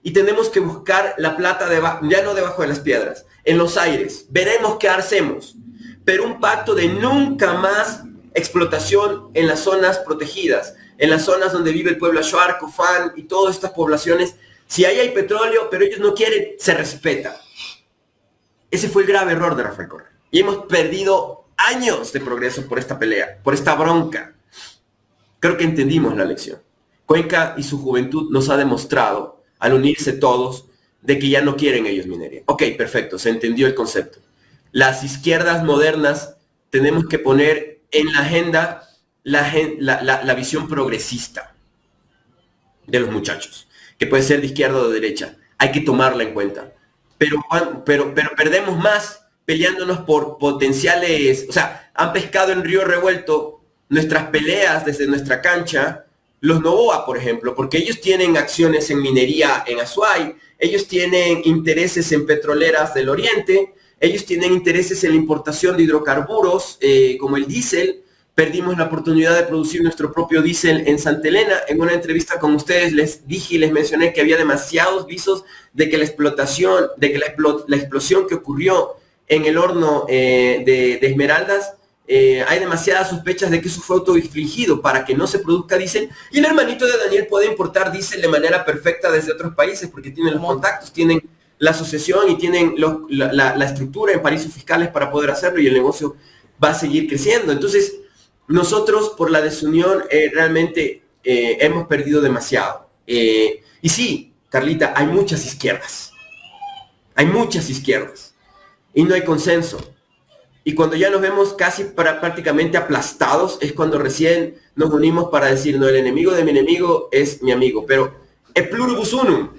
Y tenemos que buscar la plata ya no debajo de las piedras, en los aires. Veremos qué hacemos. Pero un pacto de nunca más explotación en las zonas protegidas, en las zonas donde vive el pueblo Achuar, Cofán y todas estas poblaciones. Si ahí hay petróleo, pero ellos no quieren, se respeta. Ese fue el grave error de Rafael Correa. Y hemos perdido años de progreso por esta pelea, por esta bronca. Creo que entendimos la lección. Cuenca y su juventud nos ha demostrado, al unirse todos, de que ya no quieren ellos minería. Ok, perfecto, se entendió el concepto. Las izquierdas modernas tenemos que poner en la agenda la visión progresista de los muchachos, que puede ser de izquierda o de derecha. Hay que tomarla en cuenta. Pero perdemos más peleándonos por potenciales, o sea, han pescado en río revuelto nuestras peleas desde nuestra cancha, los Novoa, por ejemplo, porque ellos tienen acciones en minería en Azuay, ellos tienen intereses en petroleras del oriente, ellos tienen intereses en la importación de hidrocarburos, como el diésel. Perdimos la oportunidad de producir nuestro propio diésel en Santa Elena. En una entrevista con ustedes les dije y les mencioné que había demasiados visos de que la explosión que ocurrió en el horno de Esmeraldas, hay demasiadas sospechas de que eso fue autoinfligido para que no se produzca diésel. Y el hermanito de Daniel puede importar diésel de manera perfecta desde otros países porque tienen los contactos, tienen la asociación y tienen la estructura en paraísos fiscales para poder hacerlo, y el negocio va a seguir creciendo. Entonces, nosotros por la desunión realmente hemos perdido demasiado. Y sí, Carlita, hay muchas izquierdas. Hay muchas izquierdas. Y no hay consenso. Y cuando ya nos vemos casi prácticamente aplastados, es cuando recién nos unimos para decir, no, el enemigo de mi enemigo es mi amigo. Pero et pluribus unum,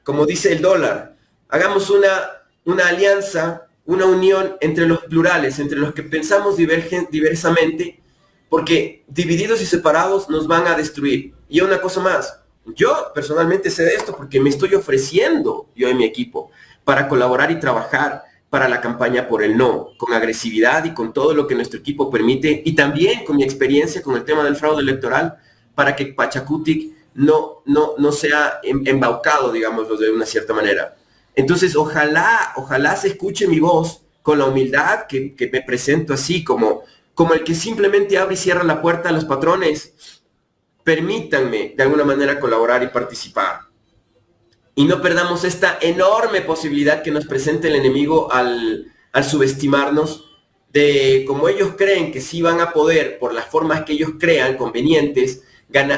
como dice el dólar, hagamos una alianza, una unión entre los plurales, entre los que pensamos diversamente, porque divididos y separados nos van a destruir. Y una cosa más, yo personalmente sé de esto porque me estoy ofreciendo, yo y mi equipo, para colaborar y trabajar para la campaña por el no, con agresividad y con todo lo que nuestro equipo permite, y también con mi experiencia con el tema del fraude electoral, para que Pachacutic no sea embaucado, digámoslo de una cierta manera. Entonces, ojalá se escuche mi voz con la humildad que me presento así, como el que simplemente abre y cierra la puerta a los patrones. Permítanme de alguna manera colaborar y participar. Y no perdamos esta enorme posibilidad que nos presenta el enemigo al subestimarnos, de como ellos creen que sí van a poder, por las formas que ellos crean convenientes,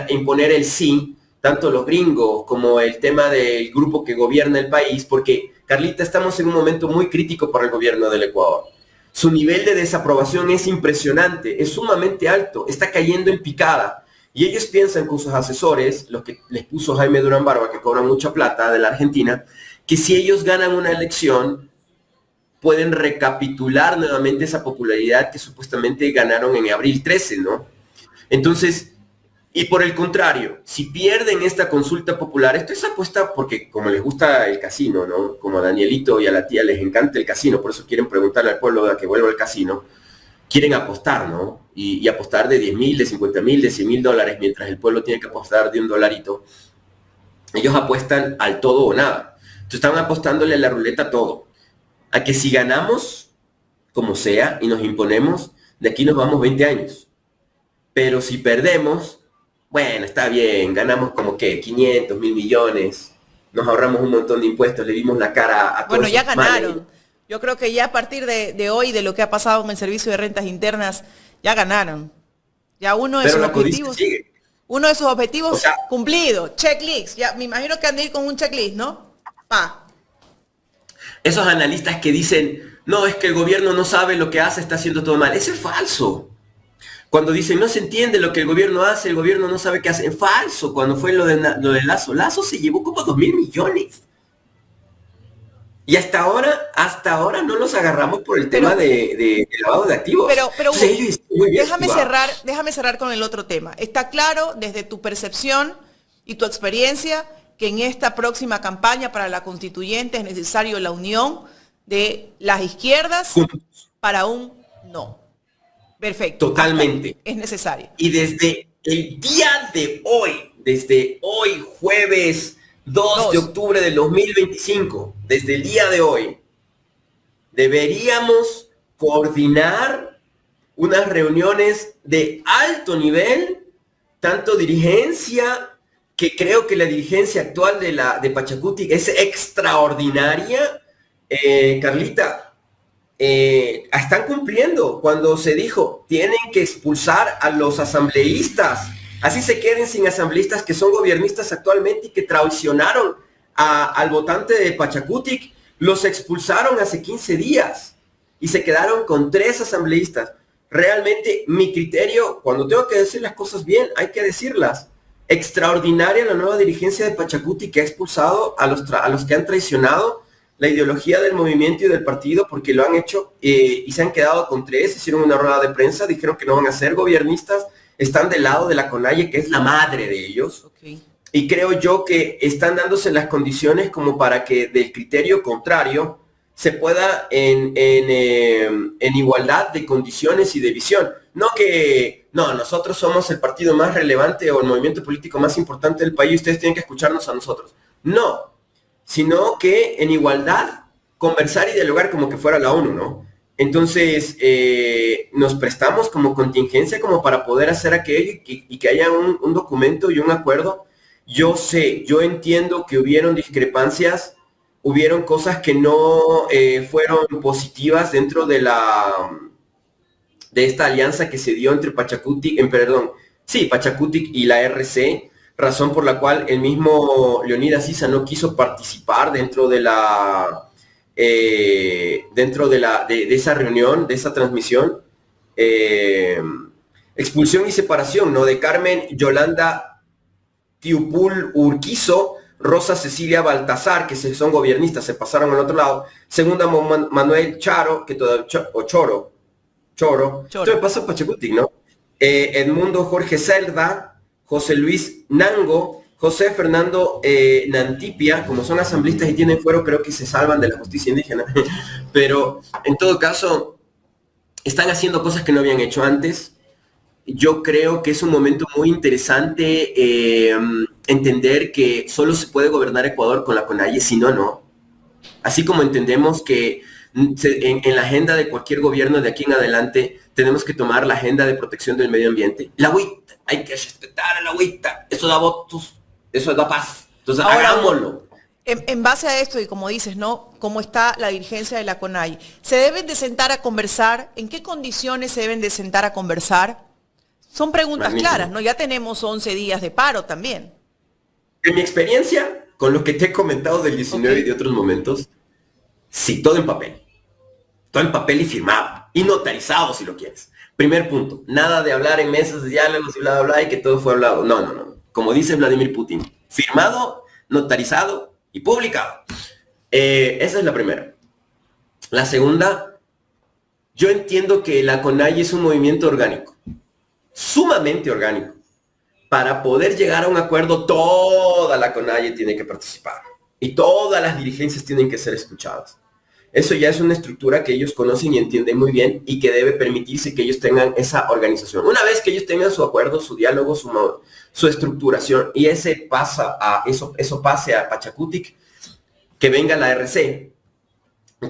imponer el sí, tanto los gringos como el tema del grupo que gobierna el país, porque, Carlita, estamos en un momento muy crítico para el gobierno del Ecuador. Su nivel de desaprobación es impresionante, es sumamente alto, está cayendo en picada. Y ellos piensan con sus asesores, los que les puso Jaime Durán Barba, que cobran mucha plata de la Argentina, que si ellos ganan una elección, pueden recapitular nuevamente esa popularidad que supuestamente ganaron en abril 13, ¿no? Entonces, y por el contrario, si pierden esta consulta popular, esto es apuesta porque como les gusta el casino, ¿no? Como a Danielito y a la tía les encanta el casino, por eso quieren preguntarle al pueblo a que vuelva al casino, quieren apostar, ¿no? Y apostar de 10.000, de 50.000, de 100.000 dólares, mientras el pueblo tiene que apostar de $1. Ellos apuestan al todo o nada. Entonces están apostándole a la ruleta todo. A que si ganamos, como sea, y nos imponemos, de aquí nos vamos 20 años. Pero si perdemos, bueno, está bien, ganamos como que 500, 1.000 millones, nos ahorramos un montón de impuestos, le dimos la cara a todos. Bueno, ya ganaron. Yo creo que ya a partir de hoy, de lo que ha pasado en el Servicio de Rentas Internas, ya ganaron. Ya uno de sus objetivos, cumplido, checklist. Ya me imagino que han de ir con un checklist, ¿no? Esos analistas que dicen, no, es que el gobierno no sabe lo que hace, está haciendo todo mal. Eso es falso. Cuando dicen, no se entiende lo que el gobierno hace, el gobierno no sabe qué hace. Es falso. Cuando fue lo de Lazo. Lazo se llevó como 2.000 millones. Y hasta ahora no los agarramos por el tema de lavado de activos. Pero sí, déjame cerrar con el otro tema. Está claro desde tu percepción y tu experiencia que en esta próxima campaña para la constituyente es necesario la unión de las izquierdas para un no. Perfecto. Totalmente. Es necesario. Y desde el día de hoy, desde hoy, jueves 2 de octubre del 2025, desde el día de hoy, deberíamos coordinar unas reuniones de alto nivel, tanto dirigencia, que creo que la dirigencia actual de Pachacutic es extraordinaria. Carlita, están cumpliendo cuando se dijo, tienen que expulsar a los asambleístas, así se queden sin asambleístas que son gobiernistas actualmente y que traicionaron al votante de Pachacutic, los expulsaron hace 15 días y se quedaron con 3 asambleístas. Realmente mi criterio, cuando tengo que decir las cosas bien, hay que decirlas. Extraordinaria la nueva dirigencia de Pachacutic que ha expulsado a los que han traicionado la ideología del movimiento y del partido, porque lo han hecho y se han quedado con 3, hicieron una rueda de prensa, dijeron que no van a ser gobiernistas, están del lado de la CONAIE, que es la madre de ellos. Okay. Y creo yo que están dándose las condiciones como para que del criterio contrario se pueda en igualdad de condiciones y de visión. No, nosotros somos el partido más relevante o el movimiento político más importante del país, ustedes tienen que escucharnos a nosotros. No, sino que en igualdad conversar y dialogar como que fuera la ONU, ¿no? Entonces, nos prestamos como contingencia como para poder hacer aquello y que haya un documento y un acuerdo. Yo entiendo que hubieron discrepancias, hubieron cosas que no fueron positivas dentro de esta alianza que se dio entre Pachacutic y la RC, razón por la cual el mismo Leonidas Issa no quiso participar dentro de esa reunión, de esa transmisión. Expulsión y separación, ¿no? De Carmen Yolanda Tiupul Urquizo, Rosa Cecilia Baltazar, que son gobiernistas, se pasaron al otro lado. Segunda, Manuel Charo, que todavía, Choro. Esto me pasa a Pachacutic, ¿no? Edmundo Jorge Celda, José Luis Nango, José Fernando Nantipia, como son asambleístas y tienen fuero, creo que se salvan de la justicia indígena. Pero en todo caso, están haciendo cosas que no habían hecho antes. Yo creo que es un momento muy interesante entender que solo se puede gobernar Ecuador con la CONAIE, si no, no. Así como entendemos que en la agenda de cualquier gobierno de aquí en adelante tenemos que tomar la agenda de protección del medio ambiente. La agüita, hay que respetar a la agüita. Eso da votos, eso da paz. Entonces, ahora, hagámoslo. En base a esto, y como dices, ¿no? ¿Cómo está la dirigencia de la CONAIE? ¿Se deben de sentar a conversar? ¿En qué condiciones se deben de sentar a conversar? Son preguntas claras, ¿no? Ya tenemos 11 días de paro también. En mi experiencia, con lo que te he comentado del 19 y de otros momentos, sí, todo en papel. Todo en papel y firmado. Y notarizado, si lo quieres. Primer punto. Nada de hablar en mesas de diálogos y bla, bla, bla, y que todo fue hablado. No. Como dice Vladimir Putin. Firmado, notarizado y publicado. Esa es la primera. La segunda, yo entiendo que la CONAIE es un movimiento orgánico. Sumamente orgánico. Para poder llegar a un acuerdo, toda la CONAIE tiene que participar. Y todas las dirigencias tienen que ser escuchadas. Eso ya es una estructura que ellos conocen y entienden muy bien y que debe permitirse que ellos tengan esa organización. Una vez que ellos tengan su acuerdo, su diálogo, su estructuración y eso pase a Pachakutik, que venga la RC.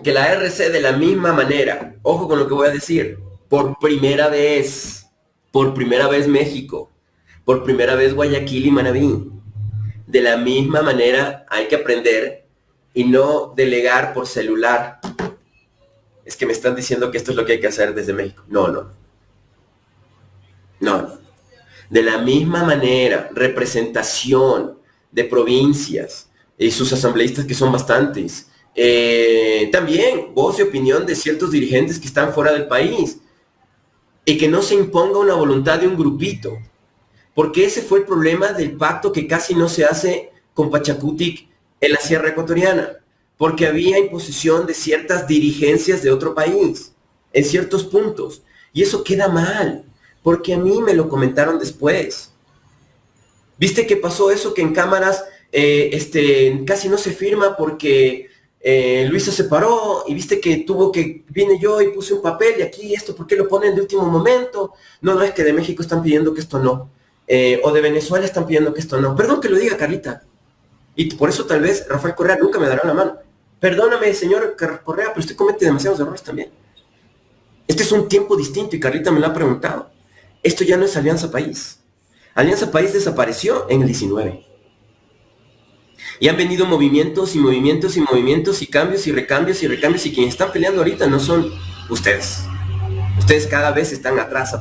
Que la RC de la misma manera, ojo con lo que voy a decir, por primera vez México, por primera vez Guayaquil y Manabí. De la misma manera hay que aprender y no delegar por celular. Es que me están diciendo que esto es lo que hay que hacer desde México. No. De la misma manera, representación de provincias y sus asambleístas, que son bastantes. También voz y opinión de ciertos dirigentes que están fuera del país. Y que no se imponga una voluntad de un grupito. Porque ese fue el problema del pacto que casi no se hace con Pachakutik en la Sierra Ecuatoriana, porque había imposición de ciertas dirigencias de otro país, en ciertos puntos, y eso queda mal, porque a mí me lo comentaron después. ¿Viste que pasó eso que en cámaras casi no se firma porque Luisa se paró, y viste que vine yo y puse un papel, y aquí esto, ¿por qué lo ponen de último momento? No, es que de México están pidiendo que esto no, o de Venezuela están pidiendo que esto no. Perdón que lo diga, Carlita. Y por eso tal vez Rafael Correa nunca me dará la mano. Perdóname, señor Correa, pero usted comete demasiados errores también. Este es un tiempo distinto y Carlita me lo ha preguntado. Esto ya no es Alianza País. Alianza País desapareció en el 19. Y han venido movimientos y movimientos y movimientos y cambios y recambios y recambios, y quienes están peleando ahorita no son ustedes. Ustedes cada vez están atrás.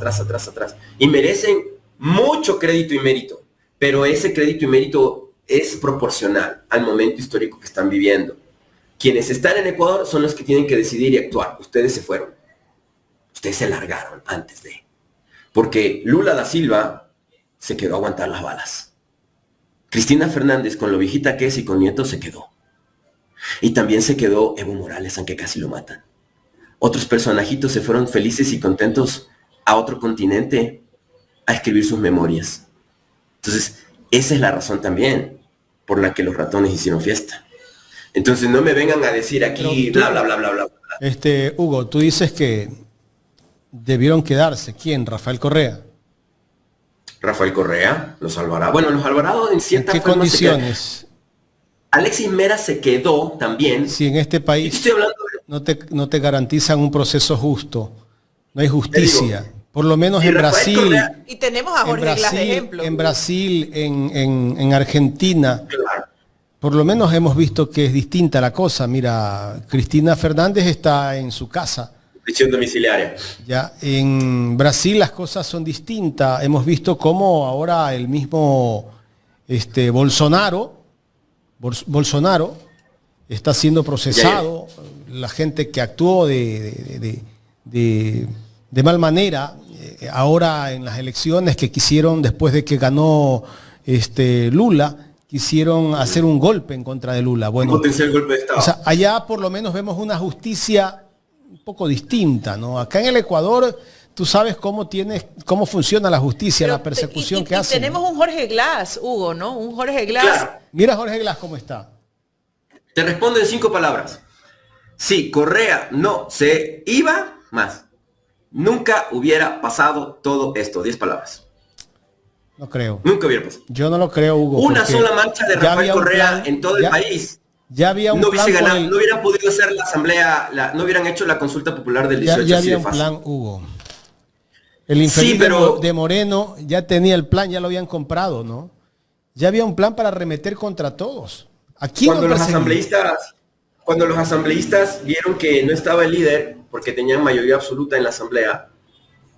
Y merecen mucho crédito y mérito. Pero ese crédito y mérito es proporcional al momento histórico que están viviendo. Quienes están en Ecuador son los que tienen que decidir y actuar. Ustedes se fueron. Ustedes se largaron antes de. Porque Lula da Silva se quedó a aguantar las balas. Cristina Fernández, con lo viejita que es y con nietos, se quedó. Y también se quedó Evo Morales, aunque casi lo matan. Otros personajitos se fueron felices y contentos a otro continente a escribir sus memorias. Entonces, esa es la razón también por la que los ratones hicieron fiesta. Entonces no me vengan a decir aquí bla, bla, bla, bla, bla. Hugo, tú dices que debieron quedarse. ¿Quién? ¿Rafael Correa? Rafael Correa, los Alvarado. Bueno, los Alvarado en ciertas forma. ¿En qué condiciones? Alexis Mera se quedó también. Si en este país no te garantizan un proceso justo, no hay justicia. Por lo menos en Brasil. Correa, y tenemos a Jorge Glass de ejemplo. En Brasil, en Argentina. Claro. Por lo menos hemos visto que es distinta la cosa. Mira, Cristina Fernández está en su casa. Prisión domiciliaria. Ya, en Brasil las cosas son distintas. Hemos visto cómo ahora el mismo Bolsonaro está siendo procesado. La gente que actuó de mal manera, ahora en las elecciones que quisieron, después de que ganó Lula, quisieron hacer un golpe en contra de Lula. Bueno, un potencial golpe de Estado. O sea, allá por lo menos vemos una justicia un poco distinta, ¿no? Acá en el Ecuador, tú sabes cómo funciona la justicia, la persecución que hacen. Tenemos un Jorge Glass, Hugo, ¿no? Un Jorge Glass. Claro. Mira Jorge Glass cómo está. Te respondo en 5 palabras. Si Correa no se iba más, nunca hubiera pasado todo esto. 10 palabras. No creo. Nunca hubiera pasado. Yo no lo creo, Hugo. Una sola marcha de Rafael Correa en todo el país. Ya había un no plan. No hubieran podido hacer la asamblea, no hubieran hecho la consulta popular del 18. Ya había un plan, Hugo. El infeliz de Moreno ya tenía el plan, ya lo habían comprado, ¿no? Ya había un plan para arremeter contra todos. Cuando los asambleístas vieron que no estaba el líder, porque tenían mayoría absoluta en la asamblea,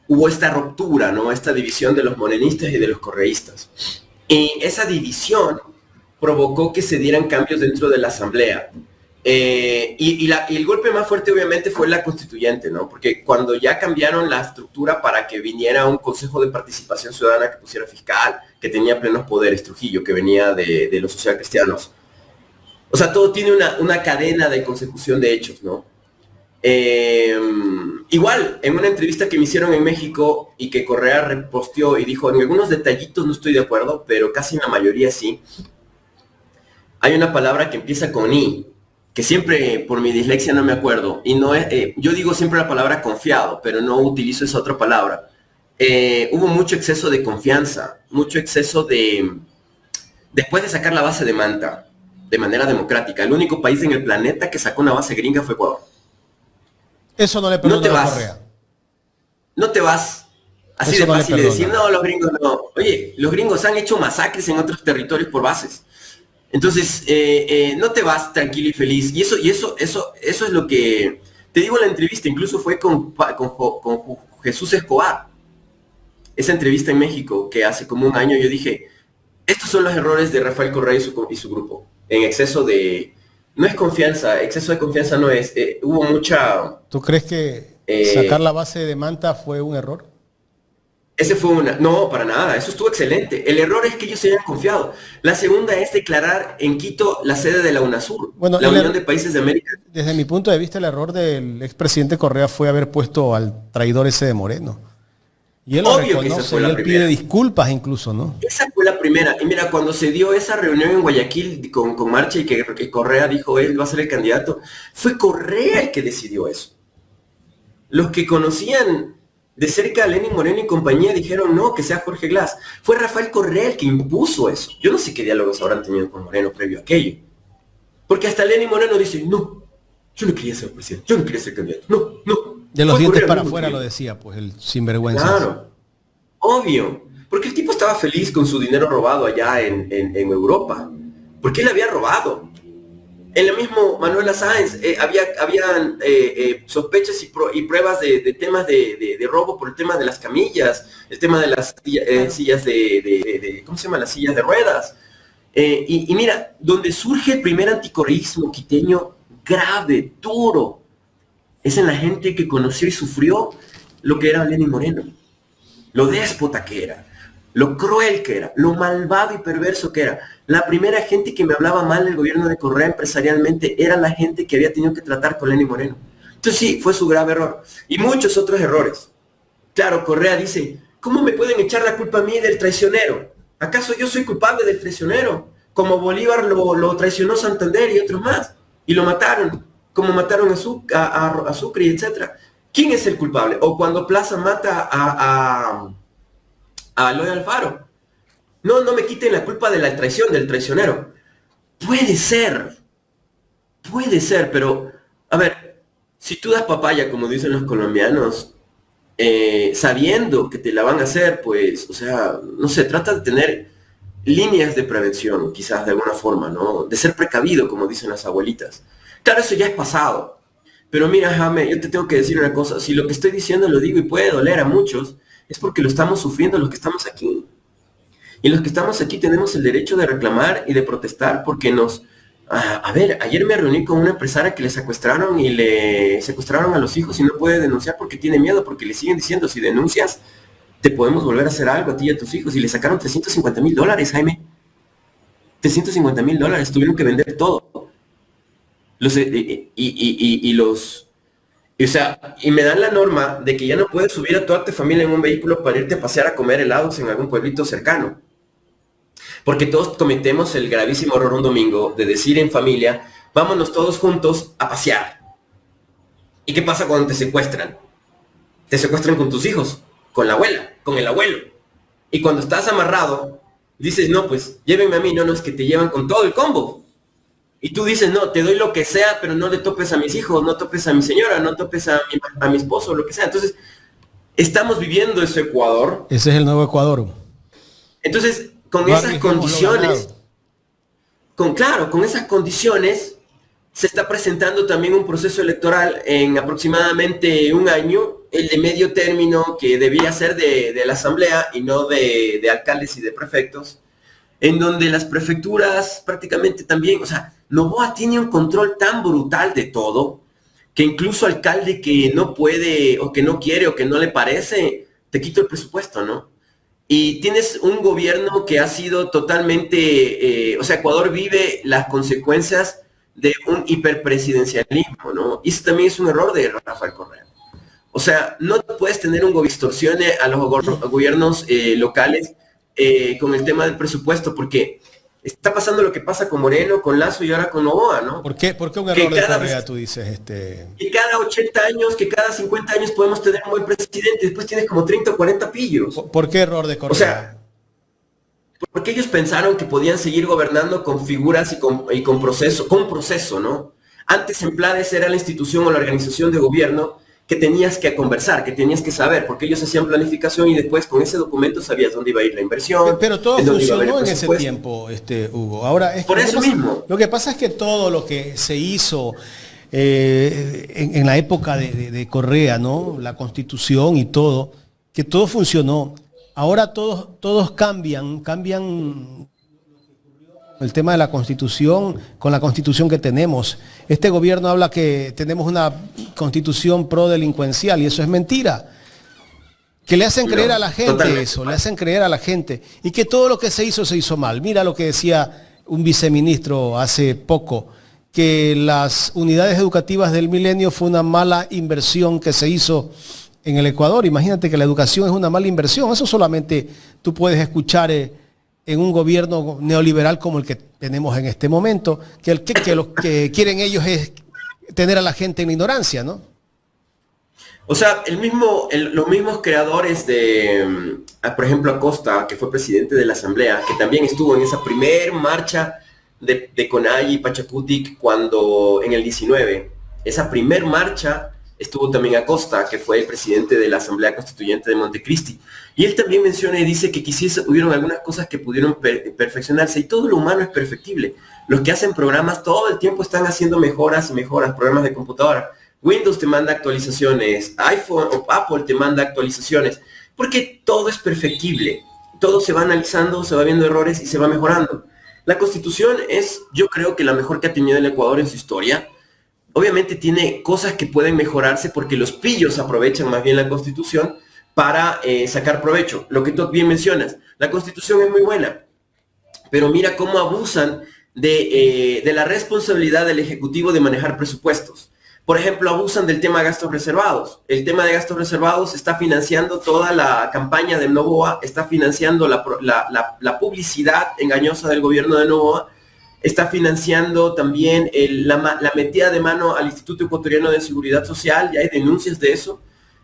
hubo esta ruptura, ¿no? Esta división de los morenistas y de los correístas. Y esa división provocó que se dieran cambios dentro de la asamblea. Y el golpe más fuerte obviamente fue la constituyente, ¿no? Porque cuando ya cambiaron la estructura para que viniera un consejo de participación ciudadana que pusiera fiscal, que tenía plenos poderes, Trujillo, que venía de los socialcristianos. O sea, todo tiene una cadena de consecución de hechos, ¿no? Igual, en una entrevista que me hicieron en México y que Correa reposteó y dijo, en algunos detallitos no estoy de acuerdo, pero casi en la mayoría sí. Hay una palabra que empieza con I, que siempre por mi dislexia no me acuerdo, y no es, yo digo siempre la palabra confiado, pero no utilizo esa otra palabra. Hubo mucho exceso de confianza, mucho exceso después de sacar la base de Manta, de manera democrática, el único país en el planeta que sacó una base gringa fue Ecuador. Eso no le perdona a Correa. No te vas. Así de fácil de decir, no, los gringos no. Oye, los gringos han hecho masacres en otros territorios por bases. Entonces, no te vas tranquilo y feliz. Y eso es lo que... Te digo en la entrevista, incluso fue con Jesús Escobar. Esa entrevista en México, que hace como un año yo dije, estos son los errores de Rafael Correa y su grupo. En exceso de... No es confianza, exceso de confianza no es. Hubo mucha... ¿Tú crees que sacar la base de Manta fue un error? Ese fue una... No, para nada, eso estuvo excelente. El error es que ellos se hayan confiado. La segunda es declarar en Quito la sede de la UNASUR, bueno, la Unión de Países de América. Desde mi punto de vista, el error del expresidente Correa fue haber puesto al traidor ese de Moreno. Y él lo reconoce, y él pide disculpas incluso, ¿no? Esa fue la primera. Y mira, cuando se dio esa reunión en Guayaquil con Marcha y que Correa dijo él va a ser el candidato, fue Correa el que decidió eso. Los que conocían de cerca a Lenín Moreno y compañía dijeron no, que sea Jorge Glass. Fue Rafael Correa el que impuso eso. Yo no sé qué diálogos habrán tenido con Moreno previo a aquello. Porque hasta Lenín Moreno dice, no, yo no quería ser presidente, yo no quería ser candidato, no. De los dientes para afuera lo decía, pues, el sinvergüenza. Claro, obvio. Porque el tipo estaba feliz con su dinero robado allá en Europa. Porque él había robado. En el mismo Manuela Sáenz habían sospechas y pruebas de temas de robo por el tema de las camillas, el tema de las sillas ¿cómo se llama? Las sillas de ruedas. Y mira, donde surge el primer anticorreísmo quiteño grave, duro, es en la gente que conoció y sufrió lo que era Lenín Moreno, lo déspota que era, lo cruel que era, lo malvado y perverso que era. La primera gente que me hablaba mal del gobierno de Correa empresarialmente era la gente que había tenido que tratar con Lenín Moreno. Entonces sí, fue su grave error. Y muchos otros errores. Claro, Correa dice, ¿cómo me pueden echar la culpa a mí del traicionero? ¿Acaso yo soy culpable del traicionero? Como Bolívar lo traicionó Santander y otros más, y lo mataron. Como mataron a Sucre, etc. ¿Quién es el culpable? O cuando Plaza mata a Eloy Alfaro. No me quiten la culpa de la traición, del traicionero. Puede ser, pero, a ver, si tú das papaya, como dicen los colombianos, sabiendo que te la van a hacer, pues, o sea, no sé, trata de tener líneas de prevención, quizás de alguna forma, ¿no? De ser precavido, como dicen las abuelitas. Claro, eso ya es pasado. Pero mira, Jaime, yo te tengo que decir una cosa. Si lo que estoy diciendo lo digo y puede doler a muchos, es porque lo estamos sufriendo los que estamos aquí. Y los que estamos aquí tenemos el derecho de reclamar y de protestar porque nos... A ver, ayer me reuní con una empresaria que le secuestraron y le secuestraron a los hijos y no puede denunciar porque tiene miedo, porque le siguen diciendo, si denuncias, te podemos volver a hacer algo a ti y a tus hijos. Y le sacaron $350,000, Jaime. $350,000, tuvieron que vender todo. O sea, y me dan la norma de que ya no puedes subir a toda tu familia en un vehículo para irte a pasear a comer helados en algún pueblito cercano. Porque todos cometemos el gravísimo error un domingo de decir en familia, vámonos todos juntos a pasear. ¿Y qué pasa cuando te secuestran? Te secuestran con tus hijos, con la abuela, con el abuelo. Y cuando estás amarrado, dices, no, pues llévenme a mí, no, es que te llevan con todo el combo. Y tú dices, no, te doy lo que sea, pero no le topes a mis hijos, no topes a mi señora, no topes a mi esposo, lo que sea. Entonces, estamos viviendo ese Ecuador. Ese es el nuevo Ecuador. Entonces, con esas condiciones, con esas condiciones, se está presentando también un proceso electoral en aproximadamente un año, el de medio término, que debía ser de la asamblea y no de alcaldes y de prefectos, en donde las prefecturas prácticamente también, o sea, Noboa tiene un control tan brutal de todo, que incluso alcalde que no puede, o que no quiere, o que no le parece, te quito el presupuesto, ¿no? Y tienes un gobierno que ha sido totalmente, o sea, Ecuador vive las consecuencias de un hiperpresidencialismo, ¿no? Y eso también es un error de Rafael Correa. O sea, no puedes tener un gobierno que extorsione a los gobiernos locales con el tema del presupuesto, porque está pasando lo que pasa con Moreno, con Lazo y ahora con Noboa, ¿no? ¿Por qué un error de Correa, tú dices? Que cada 80 años, que cada 50 años podemos tener un buen presidente, después tienes como 30 o 40 pillos. ¿Por qué error de Correa? O sea, porque ellos pensaron que podían seguir gobernando con figuras y con proceso, ¿no? Antes Emplades era la institución o la organización de gobierno que tenías que conversar, que tenías que saber, porque ellos hacían planificación y después con ese documento sabías dónde iba a ir la inversión. Pero todo funcionó en ese tiempo, Hugo. Ahora, por eso mismo. Lo que pasa es que todo lo que se hizo en la época de Correa, ¿no? La Constitución y todo, que todo funcionó. Ahora todos cambian el tema de la Constitución, con la Constitución que tenemos. Este gobierno habla que tenemos una Constitución pro delincuencial y eso es mentira. Que le hacen creer a la gente eso, le hacen creer a la gente. Y que todo lo que se hizo mal. Mira lo que decía un viceministro hace poco, que las unidades educativas del Milenio fue una mala inversión que se hizo en el Ecuador. Imagínate que la educación es una mala inversión. Eso solamente tú puedes escuchar en un gobierno neoliberal como el que tenemos en este momento, que lo que quieren ellos es tener a la gente en ignorancia, ¿no? O sea, los mismos creadores de, por ejemplo, Acosta, que fue presidente de la Asamblea, que también estuvo en esa primer marcha de Conay y Pachacutic cuando en el 19, esa primer marcha estuvo también Acosta, que fue el presidente de la Asamblea Constituyente de Montecristi. Y él también menciona y dice que hubieron algunas cosas que pudieron perfeccionarse, y todo lo humano es perfectible. Los que hacen programas todo el tiempo están haciendo mejoras, programas de computadora. Windows te manda actualizaciones, iPhone o Apple te manda actualizaciones, porque todo es perfectible. Todo se va analizando, se va viendo errores y se va mejorando. La Constitución es, yo creo que la mejor que ha tenido el Ecuador en su historia. Obviamente tiene cosas que pueden mejorarse porque los pillos aprovechan más bien la Constitución para sacar provecho. Lo que tú bien mencionas, la Constitución es muy buena, pero mira cómo abusan de la responsabilidad del Ejecutivo de manejar presupuestos. Por ejemplo, abusan del tema de gastos reservados. El tema de gastos reservados está financiando toda la campaña de Noboa, está financiando la publicidad engañosa del gobierno de Noboa, está financiando también la metida de mano al Instituto Ecuatoriano de Seguridad Social, ya hay denuncias de eso.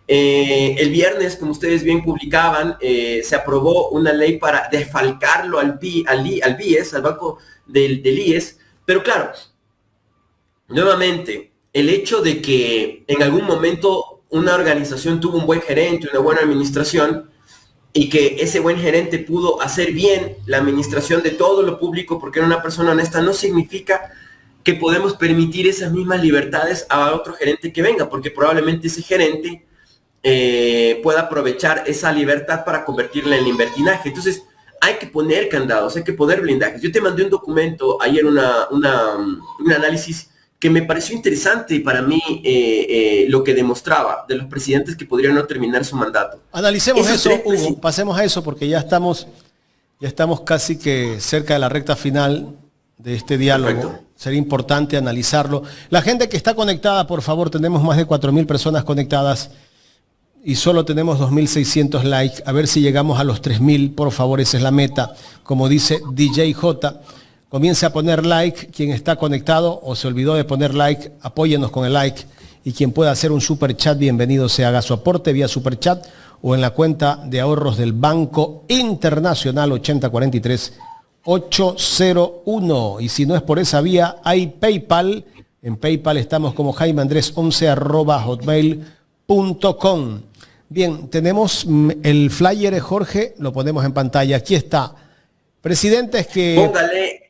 El viernes, como ustedes bien publicaban, se aprobó una ley para defalcarlo al BIES, al banco del IES, pero claro, nuevamente, el hecho de que en algún momento una organización tuvo un buen gerente, una buena administración, y que ese buen gerente pudo hacer bien la administración de todo lo público porque era una persona honesta, no significa que podemos permitir esas mismas libertades a otro gerente que venga, porque probablemente ese gerente pueda aprovechar esa libertad para convertirla en libertinaje. Entonces hay que poner candados, hay que poner blindajes. Yo te mandé un documento ayer, un análisis que me pareció interesante para mí, lo que demostraba de los presidentes que podrían no terminar su mandato. Analicemos eso, Hugo, pasemos a eso porque ya estamos casi que cerca de la recta final de este diálogo. Perfecto. Sería importante analizarlo. La gente que está conectada, por favor, tenemos más de 4.000 personas conectadas y solo tenemos 2.600 likes. A ver si llegamos a los 3.000, por favor, esa es la meta. Como dice DJ J, comience a poner like, quien está conectado o se olvidó de poner like, apóyenos con el like, y quien pueda hacer un super chat, bienvenido sea, haga su aporte vía super chat o en la cuenta de ahorros del Banco Internacional 8043 801. Y si no es por esa vía, hay PayPal. En PayPal estamos como jaimeandres11@hotmail.com. Bien, tenemos el flyer, Jorge, lo ponemos en pantalla. Aquí está. Presidentes que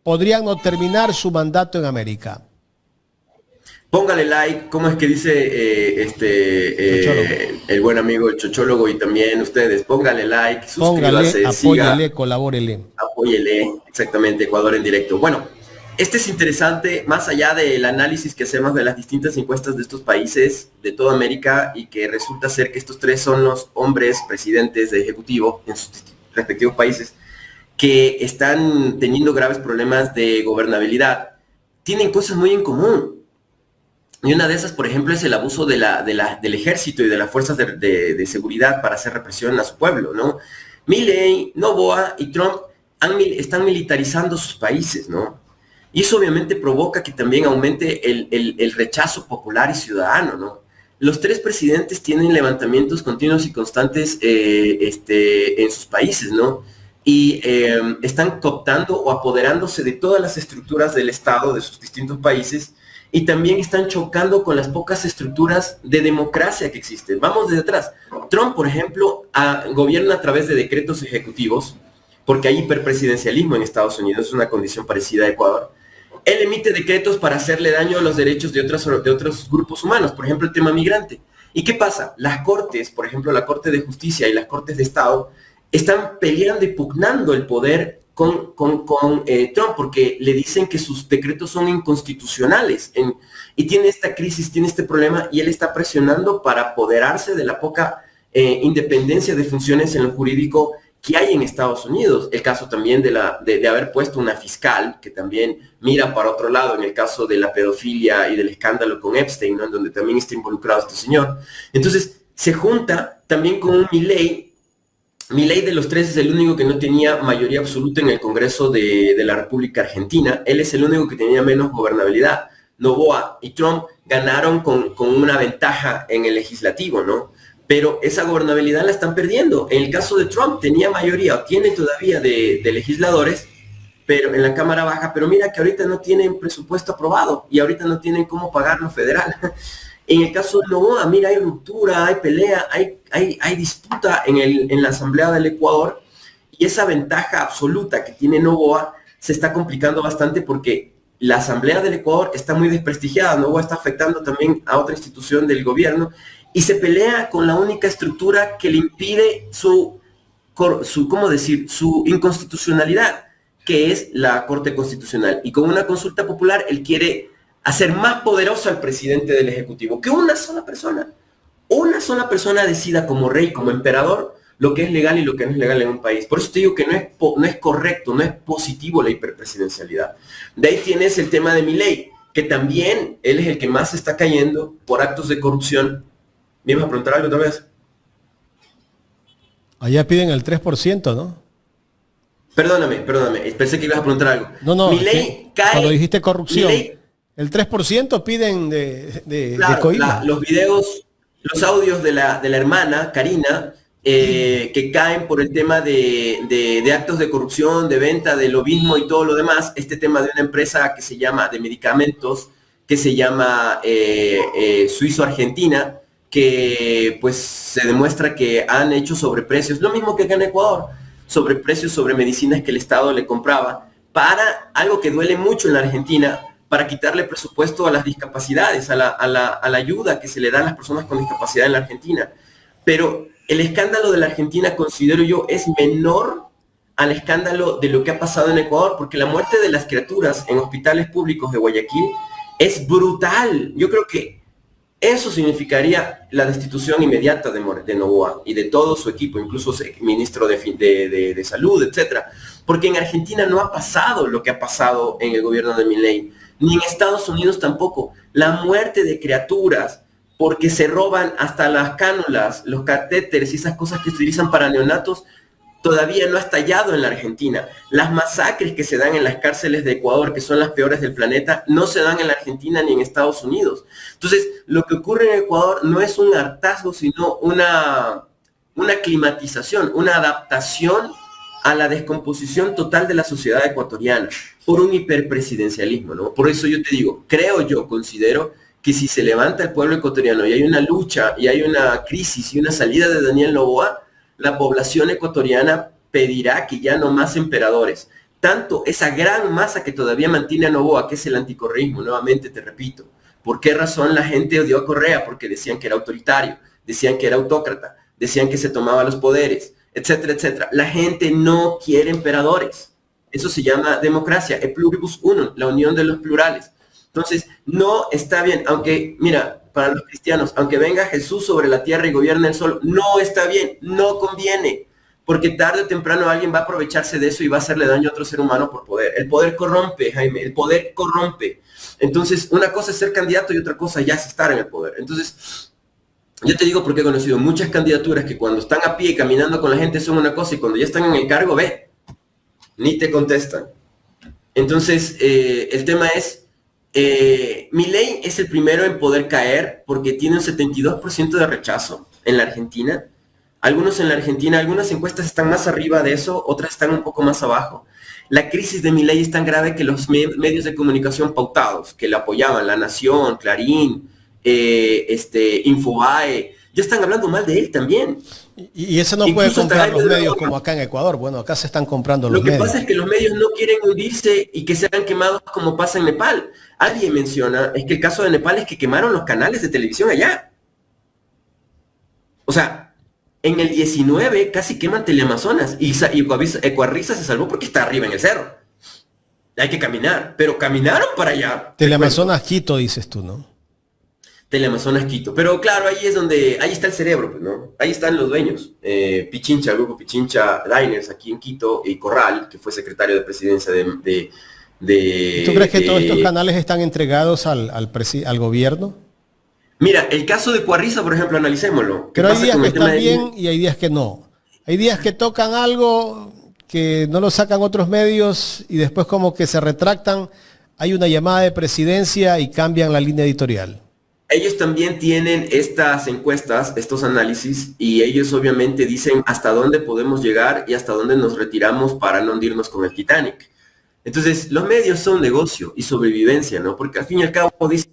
podrían no terminar su mandato en América. Póngale like, ¿cómo es que dice el buen amigo el chochólogo y también ustedes? Póngale like, suscríbase, apóyele, colabórele. Apóyele, exactamente, Ecuador en directo. Bueno, este es interesante, más allá del análisis que hacemos de las distintas encuestas de estos países, de toda América, y que resulta ser que estos tres son los hombres presidentes de ejecutivo en sus respectivos países, que están teniendo graves problemas de gobernabilidad, tienen cosas muy en común. Y una de esas, por ejemplo, es el abuso del ejército y de las fuerzas de seguridad para hacer represión a su pueblo, ¿no? Milei, Noboa y Trump están militarizando sus países, ¿no? Y eso obviamente provoca que también aumente el rechazo popular y ciudadano, ¿no? Los tres presidentes tienen levantamientos continuos y constantes en sus países, ¿no? Y están cooptando o apoderándose de todas las estructuras del Estado de sus distintos países, y también están chocando con las pocas estructuras de democracia que existen. Vamos desde atrás. Trump, por ejemplo, gobierna a través de decretos ejecutivos, porque hay hiperpresidencialismo en Estados Unidos, es una condición parecida a Ecuador. Él emite decretos para hacerle daño a los derechos de otros grupos humanos, por ejemplo, el tema migrante. ¿Y qué pasa? Las cortes, por ejemplo, la Corte de Justicia y las Cortes de Estado, están peleando y pugnando el poder con Trump, porque le dicen que sus decretos son inconstitucionales, y tiene esta crisis, tiene este problema, y él está presionando para apoderarse de la poca independencia de funciones en lo jurídico que hay en Estados Unidos. El caso también de haber puesto una fiscal que también mira para otro lado, en el caso de la pedofilia y del escándalo con Epstein, ¿no?, en donde también está involucrado este señor. Entonces se junta también con un Milei de los tres es el único que no tenía mayoría absoluta en el Congreso de la República Argentina. Él es el único que tenía menos gobernabilidad. Noboa y Trump ganaron con una ventaja en el legislativo, ¿no? Pero esa gobernabilidad la están perdiendo. En el caso de Trump tenía mayoría, o tiene todavía de legisladores, pero en la Cámara Baja, pero mira que ahorita no tienen presupuesto aprobado y ahorita no tienen cómo pagarlo federal. En el caso de Noboa, mira, hay ruptura, hay pelea, hay disputa en la Asamblea del Ecuador, y esa ventaja absoluta que tiene Noboa se está complicando bastante porque la Asamblea del Ecuador está muy desprestigiada. Noboa está afectando también a otra institución del gobierno y se pelea con la única estructura que le impide su inconstitucionalidad, que es la Corte Constitucional. Y con una consulta popular, él quiere hacer más poderoso al presidente del Ejecutivo, que una sola persona decida como rey, como emperador, lo que es legal y lo que no es legal en un país. Por eso te digo que no es correcto, no es positivo la hiperpresidencialidad. De ahí tienes el tema de Milei, que también él es el que más está cayendo por actos de corrupción. ¿Me ibas a preguntar algo otra vez? Allá piden el 3%, ¿no? Perdóname, pensé que ibas a preguntar algo. No, Milei cae. Cuando dijiste corrupción, el 3% piden de coima. Los videos, los audios de la hermana, Karina, que caen por el tema de actos de corrupción, de venta, de lobismo y todo lo demás. Este tema de una empresa que se llama, de medicamentos, que se llama Suizo-Argentina, que pues se demuestra que han hecho sobreprecios, lo mismo que acá en Ecuador, sobreprecios sobre medicinas que el Estado le compraba, para algo que duele mucho en la Argentina, para quitarle presupuesto a las discapacidades, a la ayuda que se le da a las personas con discapacidad en la Argentina. Pero el escándalo de la Argentina, considero yo, es menor al escándalo de lo que ha pasado en Ecuador, porque la muerte de las criaturas en hospitales públicos de Guayaquil es brutal. Yo creo que eso significaría la destitución inmediata de Noboa y de todo su equipo, incluso ministro de Salud, etcétera. Porque en Argentina no ha pasado lo que ha pasado en el gobierno de Milei, ni en Estados Unidos tampoco. La muerte de criaturas, porque se roban hasta las cánulas, los catéteres y esas cosas que se utilizan para neonatos, todavía no ha estallado en la Argentina. Las masacres que se dan en las cárceles de Ecuador, que son las peores del planeta, no se dan en la Argentina ni en Estados Unidos. Entonces, lo que ocurre en Ecuador no es un hartazgo, sino una climatización, una adaptación a la descomposición total de la sociedad ecuatoriana por un hiperpresidencialismo, ¿no? Por eso yo te digo, considero que si se levanta el pueblo ecuatoriano y hay una lucha y hay una crisis y una salida de Daniel Noboa, la población ecuatoriana pedirá que ya no más emperadores. Tanto esa gran masa que todavía mantiene a Noboa, que es el anticorreísmo, nuevamente te repito. ¿Por qué razón la gente odió a Correa? Porque decían que era autoritario, decían que era autócrata, decían que se tomaba los poderes, etcétera, etcétera. La gente no quiere emperadores. Eso se llama democracia, e pluribus unum, la unión de los plurales. Entonces, no está bien, aunque, mira, para los cristianos, aunque venga Jesús sobre la tierra y gobierne el sol, no está bien, no conviene, porque tarde o temprano alguien va a aprovecharse de eso y va a hacerle daño a otro ser humano por poder. El poder corrompe, Jaime, el poder corrompe. Entonces, una cosa es ser candidato y otra cosa ya es estar en el poder. Entonces, yo te digo porque he conocido muchas candidaturas que cuando están a pie caminando con la gente son una cosa y cuando ya están en el cargo, ni te contestan. Entonces, el tema es, Milei es el primero en poder caer porque tiene un 72% de rechazo en la Argentina. Algunas encuestas están más arriba de eso, otras están un poco más abajo. La crisis de Milei es tan grave que los medios de comunicación pautados, que le apoyaban, La Nación, Clarín, Infobae, ya están hablando mal de él también. Y eso no puede comprar los medios como acá en Ecuador. Bueno, acá se están comprando los medios. Lo que pasa es que los medios no quieren hundirse y que sean quemados como pasa en Nepal. Alguien menciona, es que el caso de Nepal es que quemaron los canales de televisión allá. O sea, en el 19 casi queman Teleamazonas y Ecuarriza se salvó porque está arriba en el cerro. Hay que caminar, pero caminaron para allá. Teleamazonas Quito, dices tú, ¿no? Teleamazonas Quito. Pero claro, ahí está el cerebro, pues, ¿no? Ahí están los dueños. Pichincha, Grupo Pichincha Diners aquí en Quito, y Corral, que fue secretario de presidencia de ¿Tú crees que todos estos canales están entregados al gobierno? Mira, el caso de Cuarriza, por ejemplo, analicémoslo. Pero hay días que están bien y hay días que no. Hay días que tocan algo que no lo sacan otros medios y después como que se retractan. Hay una llamada de presidencia y cambian la línea editorial. Ellos también tienen estas encuestas, estos análisis, y ellos obviamente dicen hasta dónde podemos llegar y hasta dónde nos retiramos para no hundirnos con el Titanic. Entonces, los medios son negocio y sobrevivencia, ¿no? Porque al fin y al cabo dicen,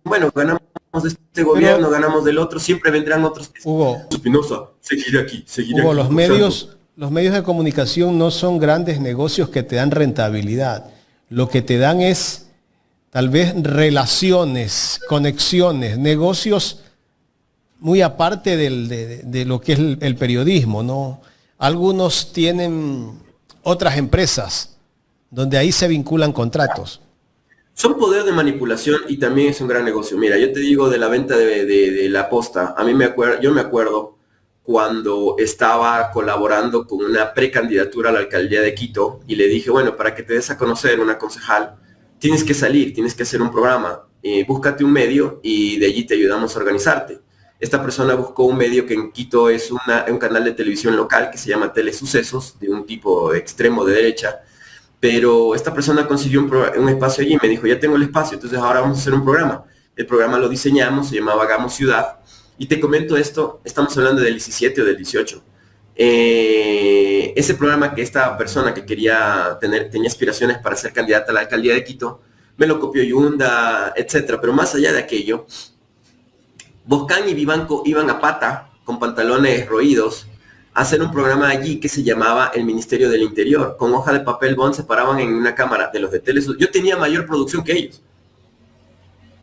bueno, ganamos de este gobierno, ganamos del otro, siempre vendrán otros. Hugo, Espinosa, seguiré aquí. Hugo, los medios de comunicación no son grandes negocios que te dan rentabilidad. Lo que te dan es tal vez relaciones, conexiones, negocios muy aparte de lo que es el periodismo, ¿no? Algunos tienen otras empresas donde ahí se vinculan contratos. Son poder de manipulación y también es un gran negocio. Mira, yo te digo de la venta de la posta. Yo me acuerdo cuando estaba colaborando con una precandidatura a la alcaldía de Quito y le dije, bueno, para que te des a conocer una concejal, tienes que salir, tienes que hacer un programa, búscate un medio y de allí te ayudamos a organizarte. Esta persona buscó un medio que en Quito es un canal de televisión local que se llama Telesucesos, de un tipo extremo de derecha, pero esta persona consiguió un espacio allí y me dijo, ya tengo el espacio, entonces ahora vamos a hacer un programa. El programa lo diseñamos, se llamaba Hagamos Ciudad, y te comento esto, estamos hablando del 17 o del 18. Ese programa que esta persona que tenía aspiraciones para ser candidata a la alcaldía de Quito, me lo copió Yunda, etcétera. Pero más allá de aquello, Boscán y Vivanco iban a pata, con pantalones roídos, a hacer un programa allí que se llamaba el Ministerio del Interior. Con hoja de papel bond se paraban en una cámara de los de Telesus. Yo tenía mayor producción que ellos,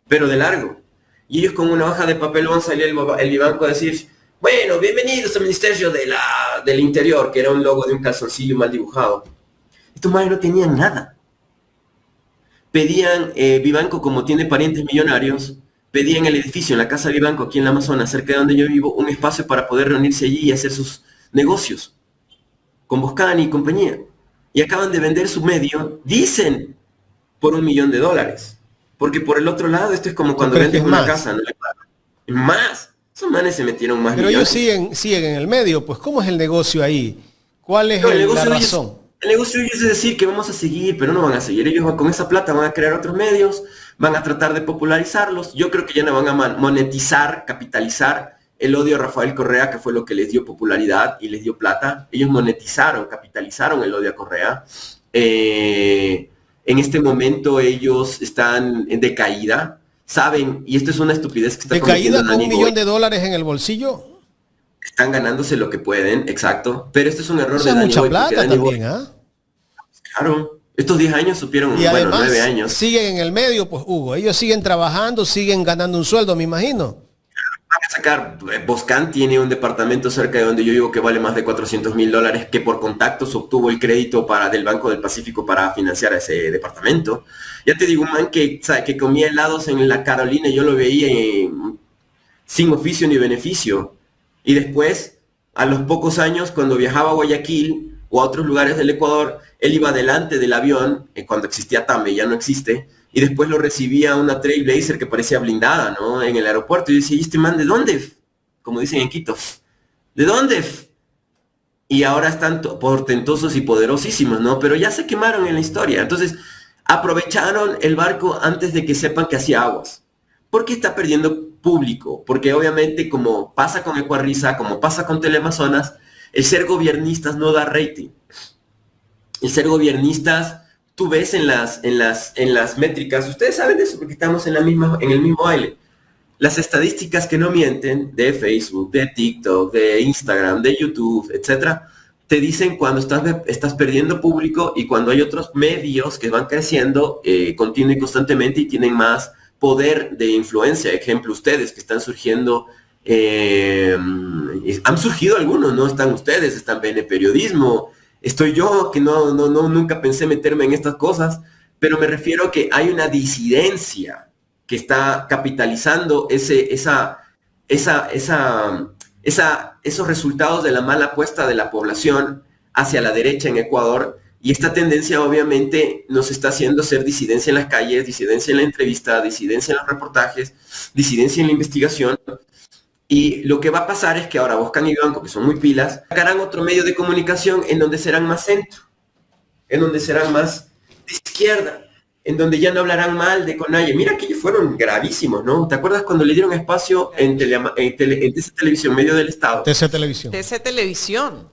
pero de largo. Y ellos con una hoja de papel bond salía el Vivanco a decir, bueno, bienvenidos al Ministerio del Interior, que era un logo de un calzoncillo mal dibujado. Estos madres no tenían nada. Pedían, Vivanco, como tiene parientes millonarios, pedían el edificio, en la casa de Vivanco, aquí en la Amazonas, cerca de donde yo vivo, un espacio para poder reunirse allí y hacer sus negocios, con Boscán y compañía. Y acaban de vender su medio, dicen, por $1 millón. Porque por el otro lado, esto es como cuando vendes una casa, ¿no? Más. Esos manes se metieron más. Pero millones. Ellos siguen en el medio, pues ¿cómo es el negocio ahí? ¿Cuál es la razón? El negocio es decir que vamos a seguir, pero no van a seguir. Ellos con esa plata van a crear otros medios, van a tratar de popularizarlos. Yo creo que ya no van a monetizar, capitalizar el odio a Rafael Correa, que fue lo que les dio popularidad y les dio plata. Ellos monetizaron, capitalizaron el odio a Correa. En este momento ellos están en decaída, saben, y esto es una estupidez que está cometiendo ¿decaída con $1 millón en el bolsillo? Están ganándose lo que pueden, exacto, pero este es un error de Danny mucha Boy, plata también, Claro, estos 10 años supieron, y bueno, además, 9 años. Siguen en el medio, pues Hugo, ellos siguen trabajando, siguen ganando un sueldo, me imagino. Van a sacar, Boscan tiene un departamento cerca de donde yo vivo que vale más de $400,000, que por contactos obtuvo el crédito del Banco del Pacífico para financiar ese departamento. Ya te digo, un man que comía helados en la Carolina, yo lo veía sin oficio ni beneficio. Y después, a los pocos años, cuando viajaba a Guayaquil o a otros lugares del Ecuador, él iba delante del avión, cuando existía TAME, ya no existe, y después lo recibía una Trailblazer que parecía blindada, ¿no? En el aeropuerto. Y yo decía, ¿y este man de dónde? Como dicen en Quito, ¿de dónde? Y ahora están portentosos y poderosísimos, ¿no? Pero ya se quemaron en la historia. Entonces, aprovecharon el barco antes de que sepan que hacía aguas. ¿Por qué está perdiendo público? Porque obviamente, como pasa con Ecuarriza, como pasa con Teleamazonas, el ser gobiernistas no da rating. El ser gobiernistas, tú ves en las métricas, ustedes saben de eso porque estamos en el mismo baile. Las estadísticas que no mienten de Facebook, de TikTok, de Instagram, de YouTube, etcétera, te dicen cuando estás perdiendo público y cuando hay otros medios que van creciendo continuo y constantemente y tienen más poder de influencia. Ejemplo, ustedes que están surgiendo, han surgido algunos, no están ustedes, están BN Periodismo, estoy yo que nunca pensé meterme en estas cosas, pero me refiero a que hay una disidencia que está capitalizando esos resultados de la mala apuesta de la población hacia la derecha en Ecuador, y esta tendencia obviamente nos está haciendo ser disidencia en las calles, disidencia en la entrevista, disidencia en los reportajes, disidencia en la investigación. Y lo que va a pasar es que ahora Boscan y Banco, que son muy pilas, sacarán otro medio de comunicación en donde serán más centro, en donde serán más de izquierda, en donde ya no hablarán mal de Conalle. Mira que ellos fueron gravísimos, ¿no? ¿Te acuerdas cuando le dieron espacio en TC Televisión, medio del Estado? TC Televisión. TC Televisión.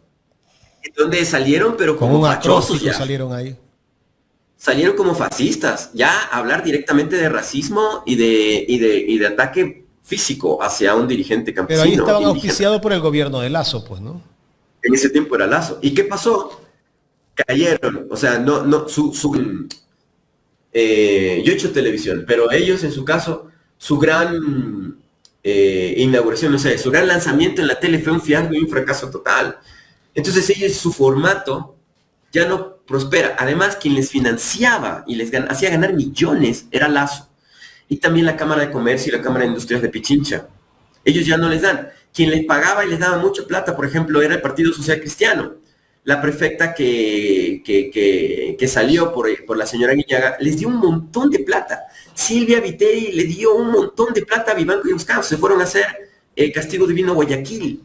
Donde salieron, pero como fachosos ya. Salieron ahí. Salieron como fascistas, ya hablar directamente de racismo y de ataque físico hacia un dirigente campesino. Pero ahí estaban auspiciados por el gobierno de Lazo, pues, ¿no? En ese tiempo era Lazo. ¿Y qué pasó? Cayeron. O sea, yo he hecho televisión, pero ellos en su caso, su gran inauguración, no sé, su gran lanzamiento en la tele fue un fiasco y un fracaso total. Entonces ellos, su formato ya no prospera. Además, quien les financiaba y les hacía ganar millones era Lazo. Y también la Cámara de Comercio y la Cámara de Industrias de Pichincha. Ellos ya no les dan. Quien les pagaba y les daba mucha plata, por ejemplo, era el Partido Social Cristiano. La prefecta que salió por la señora Guillaga les dio un montón de plata. Silvia Viteri le dio un montón de plata a Vivanco y Boscan. Se fueron a hacer el Castigo Divino Guayaquil.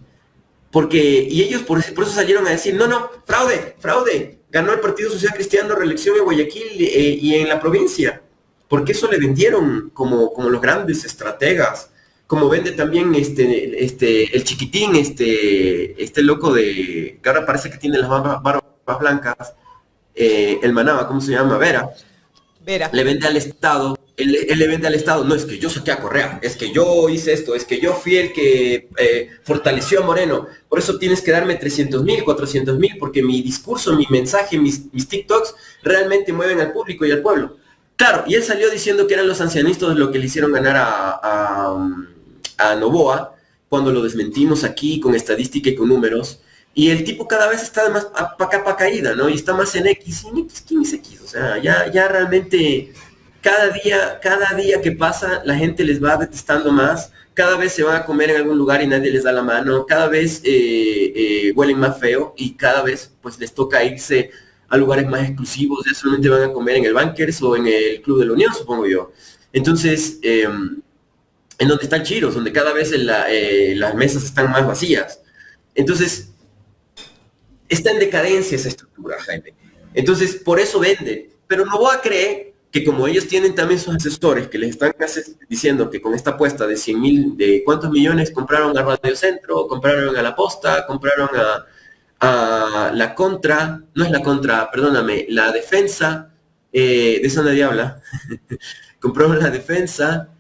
Y ellos por eso salieron a decir, no, fraude, ganó el Partido Social Cristiano reelección en Guayaquil y en la provincia, porque eso le vendieron como los grandes estrategas, como vende también el chiquitín, este loco que ahora parece que tiene las barbas blancas, el Manaba, ¿cómo se llama? Vera. Le vende al Estado. Él le vende al Estado, no es que yo saqué a Correa, es que yo hice esto, es que yo fui el que fortaleció a Moreno, por eso tienes que darme 300,000, 400,000, porque mi discurso, mi mensaje, mis TikToks realmente mueven al público y al pueblo. Claro, y él salió diciendo que eran los ancianistas lo que le hicieron ganar a Noboa, cuando lo desmentimos aquí con estadística y con números, y el tipo cada vez está más para caída, ¿no? Y está más en X, y X, ¿quién es X? O sea, ya realmente... Cada día que pasa, la gente les va detestando más, cada vez se van a comer en algún lugar y nadie les da la mano, cada vez huelen más feo y cada vez pues les toca irse a lugares más exclusivos, ya solamente van a comer en el Bankers o en el Club de la Unión, supongo yo. Entonces, en donde están chiros, donde cada vez las mesas están más vacías. Entonces, está en decadencia esa estructura, Jaime. Entonces, por eso vende. Pero Noboa cree que como ellos tienen también sus asesores que les están diciendo que con esta apuesta de 100.000, de cuántos millones compraron a Radio Centro, compraron a La Posta, compraron a la Contra, no es la Contra, perdóname, la Defensa, de eso nadie habla, compraron la Defensa,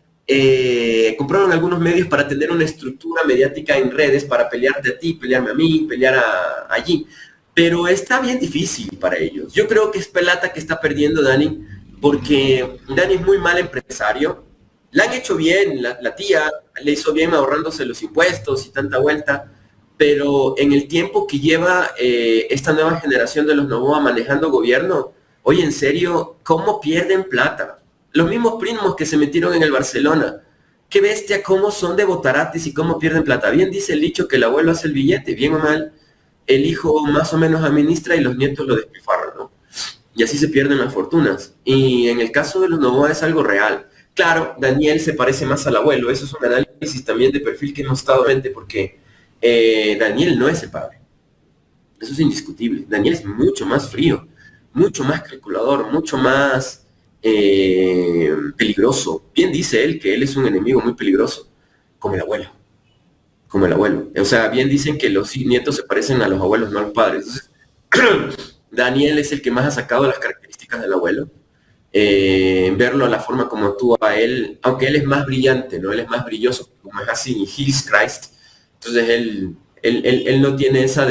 compraron algunos medios para tener una estructura mediática en redes, para pelearte a ti, pelearme a mí, pelear allí, pero está bien difícil para ellos. Yo creo que es plata que está perdiendo Dani, porque Dani es muy mal empresario. La han hecho bien, la tía le hizo bien ahorrándose los impuestos y tanta vuelta, pero en el tiempo que lleva esta nueva generación de los Noboa manejando gobierno, oye, en serio, ¿cómo pierden plata? Los mismos primos que se metieron en el Barcelona, qué bestia, cómo son de botarates y cómo pierden plata. Bien dice el dicho que el abuelo hace el billete, bien o mal, el hijo más o menos administra y los nietos lo despilfarran, ¿no? Y así se pierden las fortunas. Y en el caso de los Noboa es algo real. Claro, Daniel se parece más al abuelo. Eso es un análisis también de perfil que hemos estado en mente, porque Daniel no es el padre. Eso es indiscutible. Daniel es mucho más frío, mucho más calculador, mucho más peligroso. Bien dice él que él es un enemigo muy peligroso, como el abuelo. Como el abuelo. O sea, bien dicen que los nietos se parecen a los abuelos, no a los padres. Entonces, Daniel es el que más ha sacado las características del abuelo. Verlo a la forma como actúa él, aunque él es más brillante, ¿no? Él es más brilloso, como es así, Hills Christ. Entonces él no tiene esa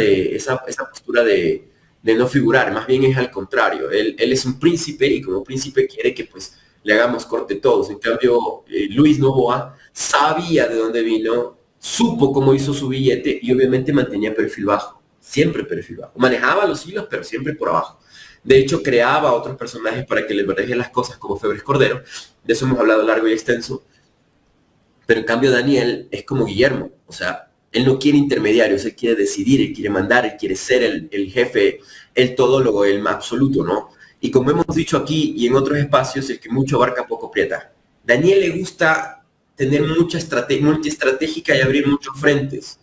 postura de no figurar, más bien es al contrario. Él es un príncipe y como príncipe quiere que pues le hagamos corte todos. En cambio, Luis Noboa sabía de dónde vino, supo cómo hizo su billete y obviamente mantenía perfil bajo. Siempre perfil bajo. Manejaba los hilos, pero siempre por abajo. De hecho, creaba otros personajes para que le manejen las cosas, como Febres Cordero. De eso hemos hablado largo y extenso. Pero en cambio, Daniel es como Guillermo. O sea, él no quiere intermediarios, él quiere decidir, él quiere mandar, él quiere ser el jefe, el todólogo, el más absoluto, ¿no? Y como hemos dicho aquí y en otros espacios, el que mucho abarca, poco aprieta. Daniel le gusta tener mucha multiestratégica y abrir muchos frentes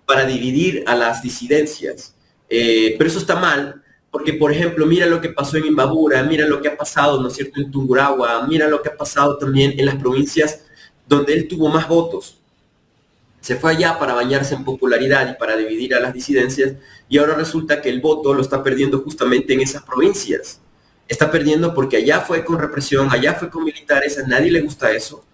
para dividir a las disidencias. Pero eso está mal, porque, por ejemplo, mira lo que pasó en Imbabura, mira lo que ha pasado, ¿no es cierto?, en Tungurahua, mira lo que ha pasado también en las provincias donde él tuvo más votos. Se fue allá para bañarse en popularidad y para dividir a las disidencias, y ahora resulta que el voto lo está perdiendo justamente en esas provincias. Está perdiendo porque allá fue con represión, allá fue con militares, a nadie le gusta eso.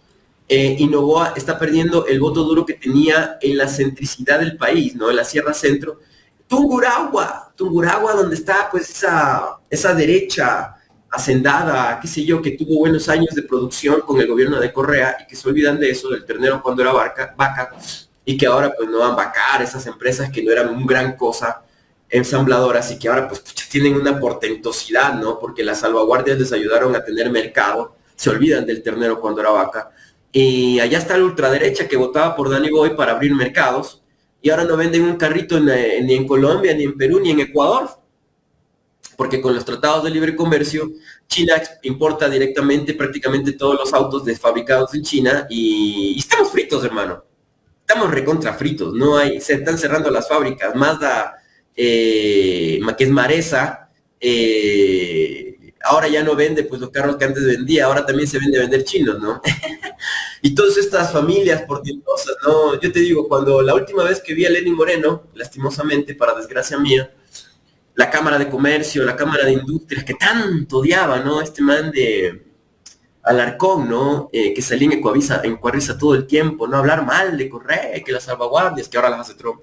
Y Noboa está perdiendo el voto duro que tenía en la centricidad del país, ¿no? En la Sierra Centro. Tungurahua, donde está pues esa derecha hacendada, qué sé yo, que tuvo buenos años de producción con el gobierno de Correa y que se olvidan de eso, del ternero cuando era vaca, y que ahora pues no van a vacar esas empresas que no eran un gran cosa, ensambladoras, y que ahora pues tienen una portentosidad, ¿no? Porque las salvaguardias les ayudaron a tener mercado, se olvidan del ternero cuando era vaca. Y allá está la ultraderecha que votaba por Danny Boy para abrir mercados, y ahora no venden un carrito ni en Colombia, ni en Perú, ni en Ecuador, porque con los tratados de libre comercio, China importa directamente prácticamente todos los autos fabricados en China, y estamos fritos, hermano. Estamos recontra fritos, se están cerrando las fábricas. Mazda, que es Maresa, ahora ya no vende pues los carros que antes vendía, ahora también se vender chinos, ¿no? Y todas estas familias portentosas, ¿no? Yo te digo, cuando la última vez que vi a Lenín Moreno, lastimosamente, para desgracia mía, la Cámara de Comercio, la Cámara de Industrias, que tanto odiaba, ¿no? Este man de Alarcón, ¿no? Que salía en Ecuavisa todo el tiempo, ¿no? Hablar mal de Correa, que las salvaguardias, que ahora las hace Trump.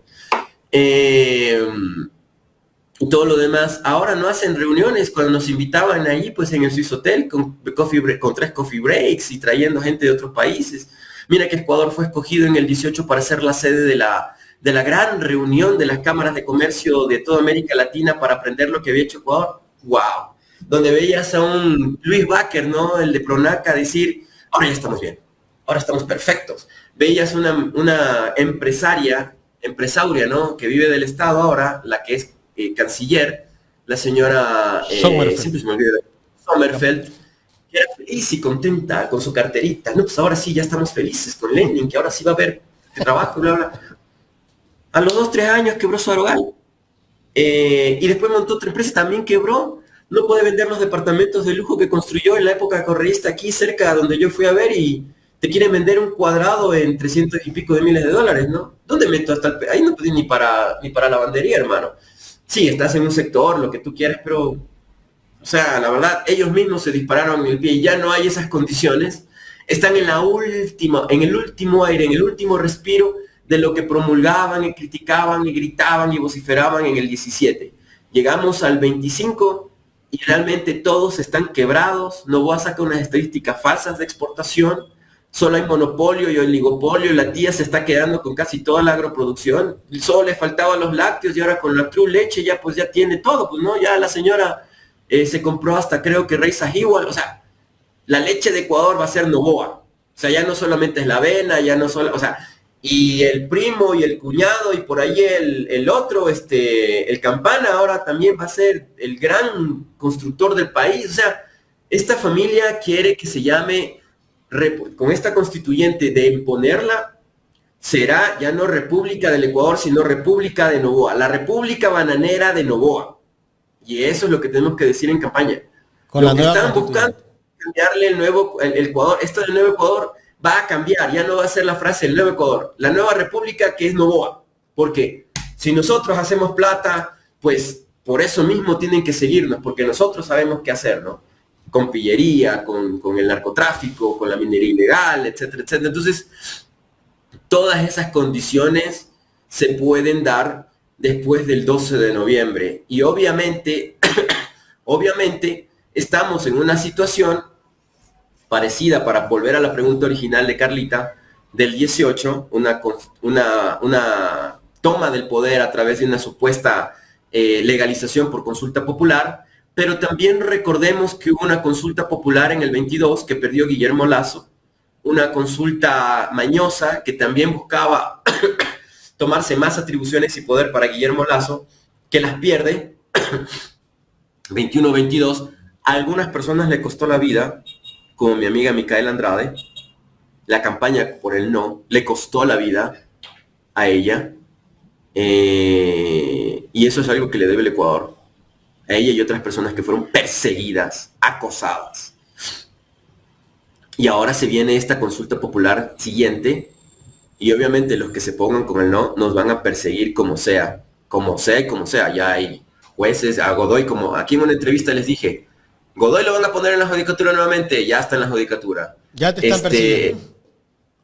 Y todo lo demás, ahora no hacen reuniones cuando nos invitaban ahí, pues en el Swiss Hotel, con 3 coffee breaks y trayendo gente de otros países. Mira que Ecuador fue escogido en el 18 para ser la sede de la gran reunión de las cámaras de comercio de toda América Latina para aprender lo que había hecho Ecuador. ¡Wow! Donde veías a un Luis Baker, ¿no? El de Pronaca, decir, ahora ya estamos bien, ahora estamos perfectos. Veías una empresaria, ¿no? Que vive del Estado ahora, la que es canciller, la señora Sommerfeld, que era feliz y contenta con su carterita. No, pues ahora sí, ya estamos felices con Lenin, que ahora sí va a haber trabajo, bla, bla. A los 2-3 años quebró su Arogal. Y después montó otra empresa, también quebró. no puede vender los departamentos de lujo que construyó en la época correísta aquí cerca donde yo fui a ver y te quieren vender un cuadrado en 300 y pico de miles de dólares, ¿no? ¿Dónde meto hasta el... Ahí no pedí ni para lavandería, hermano. Sí, estás en un sector, lo que tú quieras, pero... O sea, la verdad, ellos mismos se dispararon en el pie y ya no hay esas condiciones. Están en el último aire, en el último respiro de lo que promulgaban y criticaban y gritaban y vociferaban en el 17. Llegamos al 25 y realmente todos están quebrados. Noboa saca unas estadísticas falsas de exportación. Solo hay monopolio y oligopolio. La tía se está quedando con casi toda la agroproducción. Solo le faltaban los lácteos y ahora con la True Leche ya pues ya tiene todo. Pues no, ya la señora se compró hasta creo que Rey Sahiwal. O sea, la leche de Ecuador va a ser Noboa. O sea, ya no solamente es la avena, ya no solo... O sea, y el primo y el cuñado y por ahí el otro, el Campana ahora también va a ser el gran constructor del país. O sea, esta familia quiere que se llame, con esta constituyente de imponerla, será ya no República del Ecuador, sino República de Noboa, la República Bananera de Noboa. Y eso es lo que tenemos que decir en campaña. Con lo que están buscando es cambiarle el Ecuador, esto del nuevo Ecuador va a cambiar, ya no va a ser la frase el nuevo Ecuador, la nueva república que es Noboa, porque si nosotros hacemos plata, pues por eso mismo tienen que seguirnos, porque nosotros sabemos qué hacer, ¿no? Con pillería, con el narcotráfico, con la minería ilegal, etcétera, etcétera. Entonces, todas esas condiciones se pueden dar después del 12 de noviembre. Y obviamente, estamos en una situación parecida, para volver a la pregunta original de Carlita, del 18, una toma del poder a través de una supuesta legalización por consulta popular, pero también recordemos que hubo una consulta popular en el 22 que perdió Guillermo Lasso, una consulta mañosa que también buscaba tomarse más atribuciones y poder para Guillermo Lasso, que las pierde, 21-22, a algunas personas le costó la vida, como mi amiga Micaela Andrade. La campaña por el no le costó la vida a ella, y eso es algo que le debe el Ecuador, a ella y otras personas que fueron perseguidas, acosadas. Y ahora se viene esta consulta popular siguiente, y obviamente los que se pongan con el no nos van a perseguir como sea. Ya hay jueces, a Godoy, como aquí en una entrevista les dije, Godoy lo van a poner en la judicatura nuevamente, ya está en la judicatura. Ya te están persiguiendo.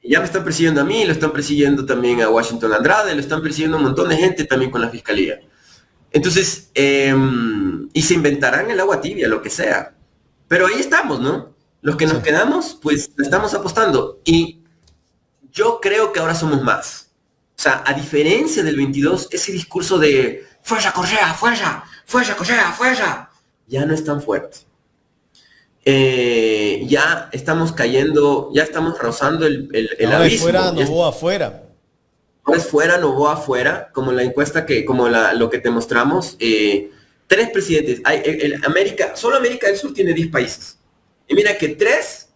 Ya me están persiguiendo a mí, lo están persiguiendo también a Washington Andrade, lo están persiguiendo a un montón de gente también con la fiscalía. Entonces, y se inventarán el agua tibia, lo que sea. Pero ahí estamos, ¿no? Los que nos quedamos, pues le estamos apostando. Y yo creo que ahora somos más. O sea, a diferencia del 22, ese discurso de fuerza Correa, fuerza Correa, fuerza, ya no es tan fuerte. Ya estamos cayendo, ya estamos rozando el abismo. Fuera, Noboa afuera. Ahora es fuera, Noboa afuera, como la encuesta lo que te mostramos. 3 presidentes. Solo América del Sur tiene 10 países. Y mira que 3,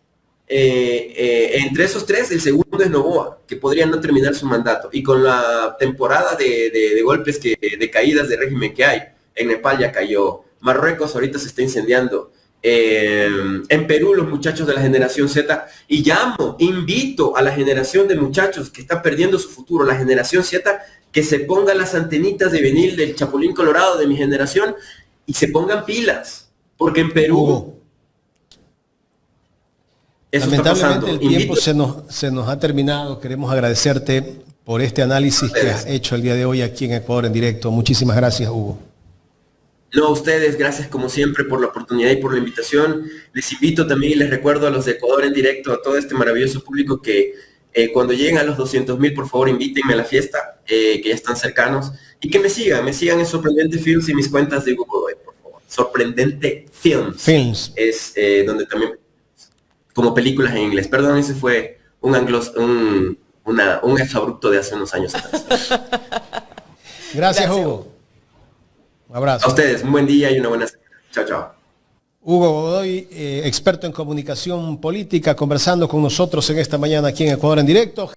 entre esos 3, el segundo es Noboa, que podría no terminar su mandato. Y con la temporada de golpes, de caídas de régimen que hay, en Nepal ya cayó, Marruecos ahorita se está incendiando. En Perú los muchachos de la generación Z, y invito a la generación de muchachos que está perdiendo su futuro, la generación Z, que se pongan las antenitas de vinil del Chapulín Colorado de mi generación y se pongan pilas, porque en Perú eso lamentablemente el tiempo se nos ha terminado. Queremos agradecerte por este análisis que has hecho el día de hoy aquí en Ecuador en directo. Muchísimas gracias, Hugo. No, a ustedes, gracias como siempre por la oportunidad y por la invitación. Les invito también y les recuerdo a los de Ecuador en directo, a todo este maravilloso público, que cuando lleguen a los 200,000, por favor, invítenme a la fiesta, que ya están cercanos, y que me sigan en Sorprendente Films y mis cuentas de Google, por favor. Sorprendente Films. Es donde también, como películas en inglés. Perdón, ese fue un exabrupto de hace unos años atrás. Gracias, Hugo. Un abrazo. A ustedes, un buen día y una buena semana. Chao, chao. Hugo Godoy, experto en comunicación política, conversando con nosotros en esta mañana aquí en Ecuador en directo.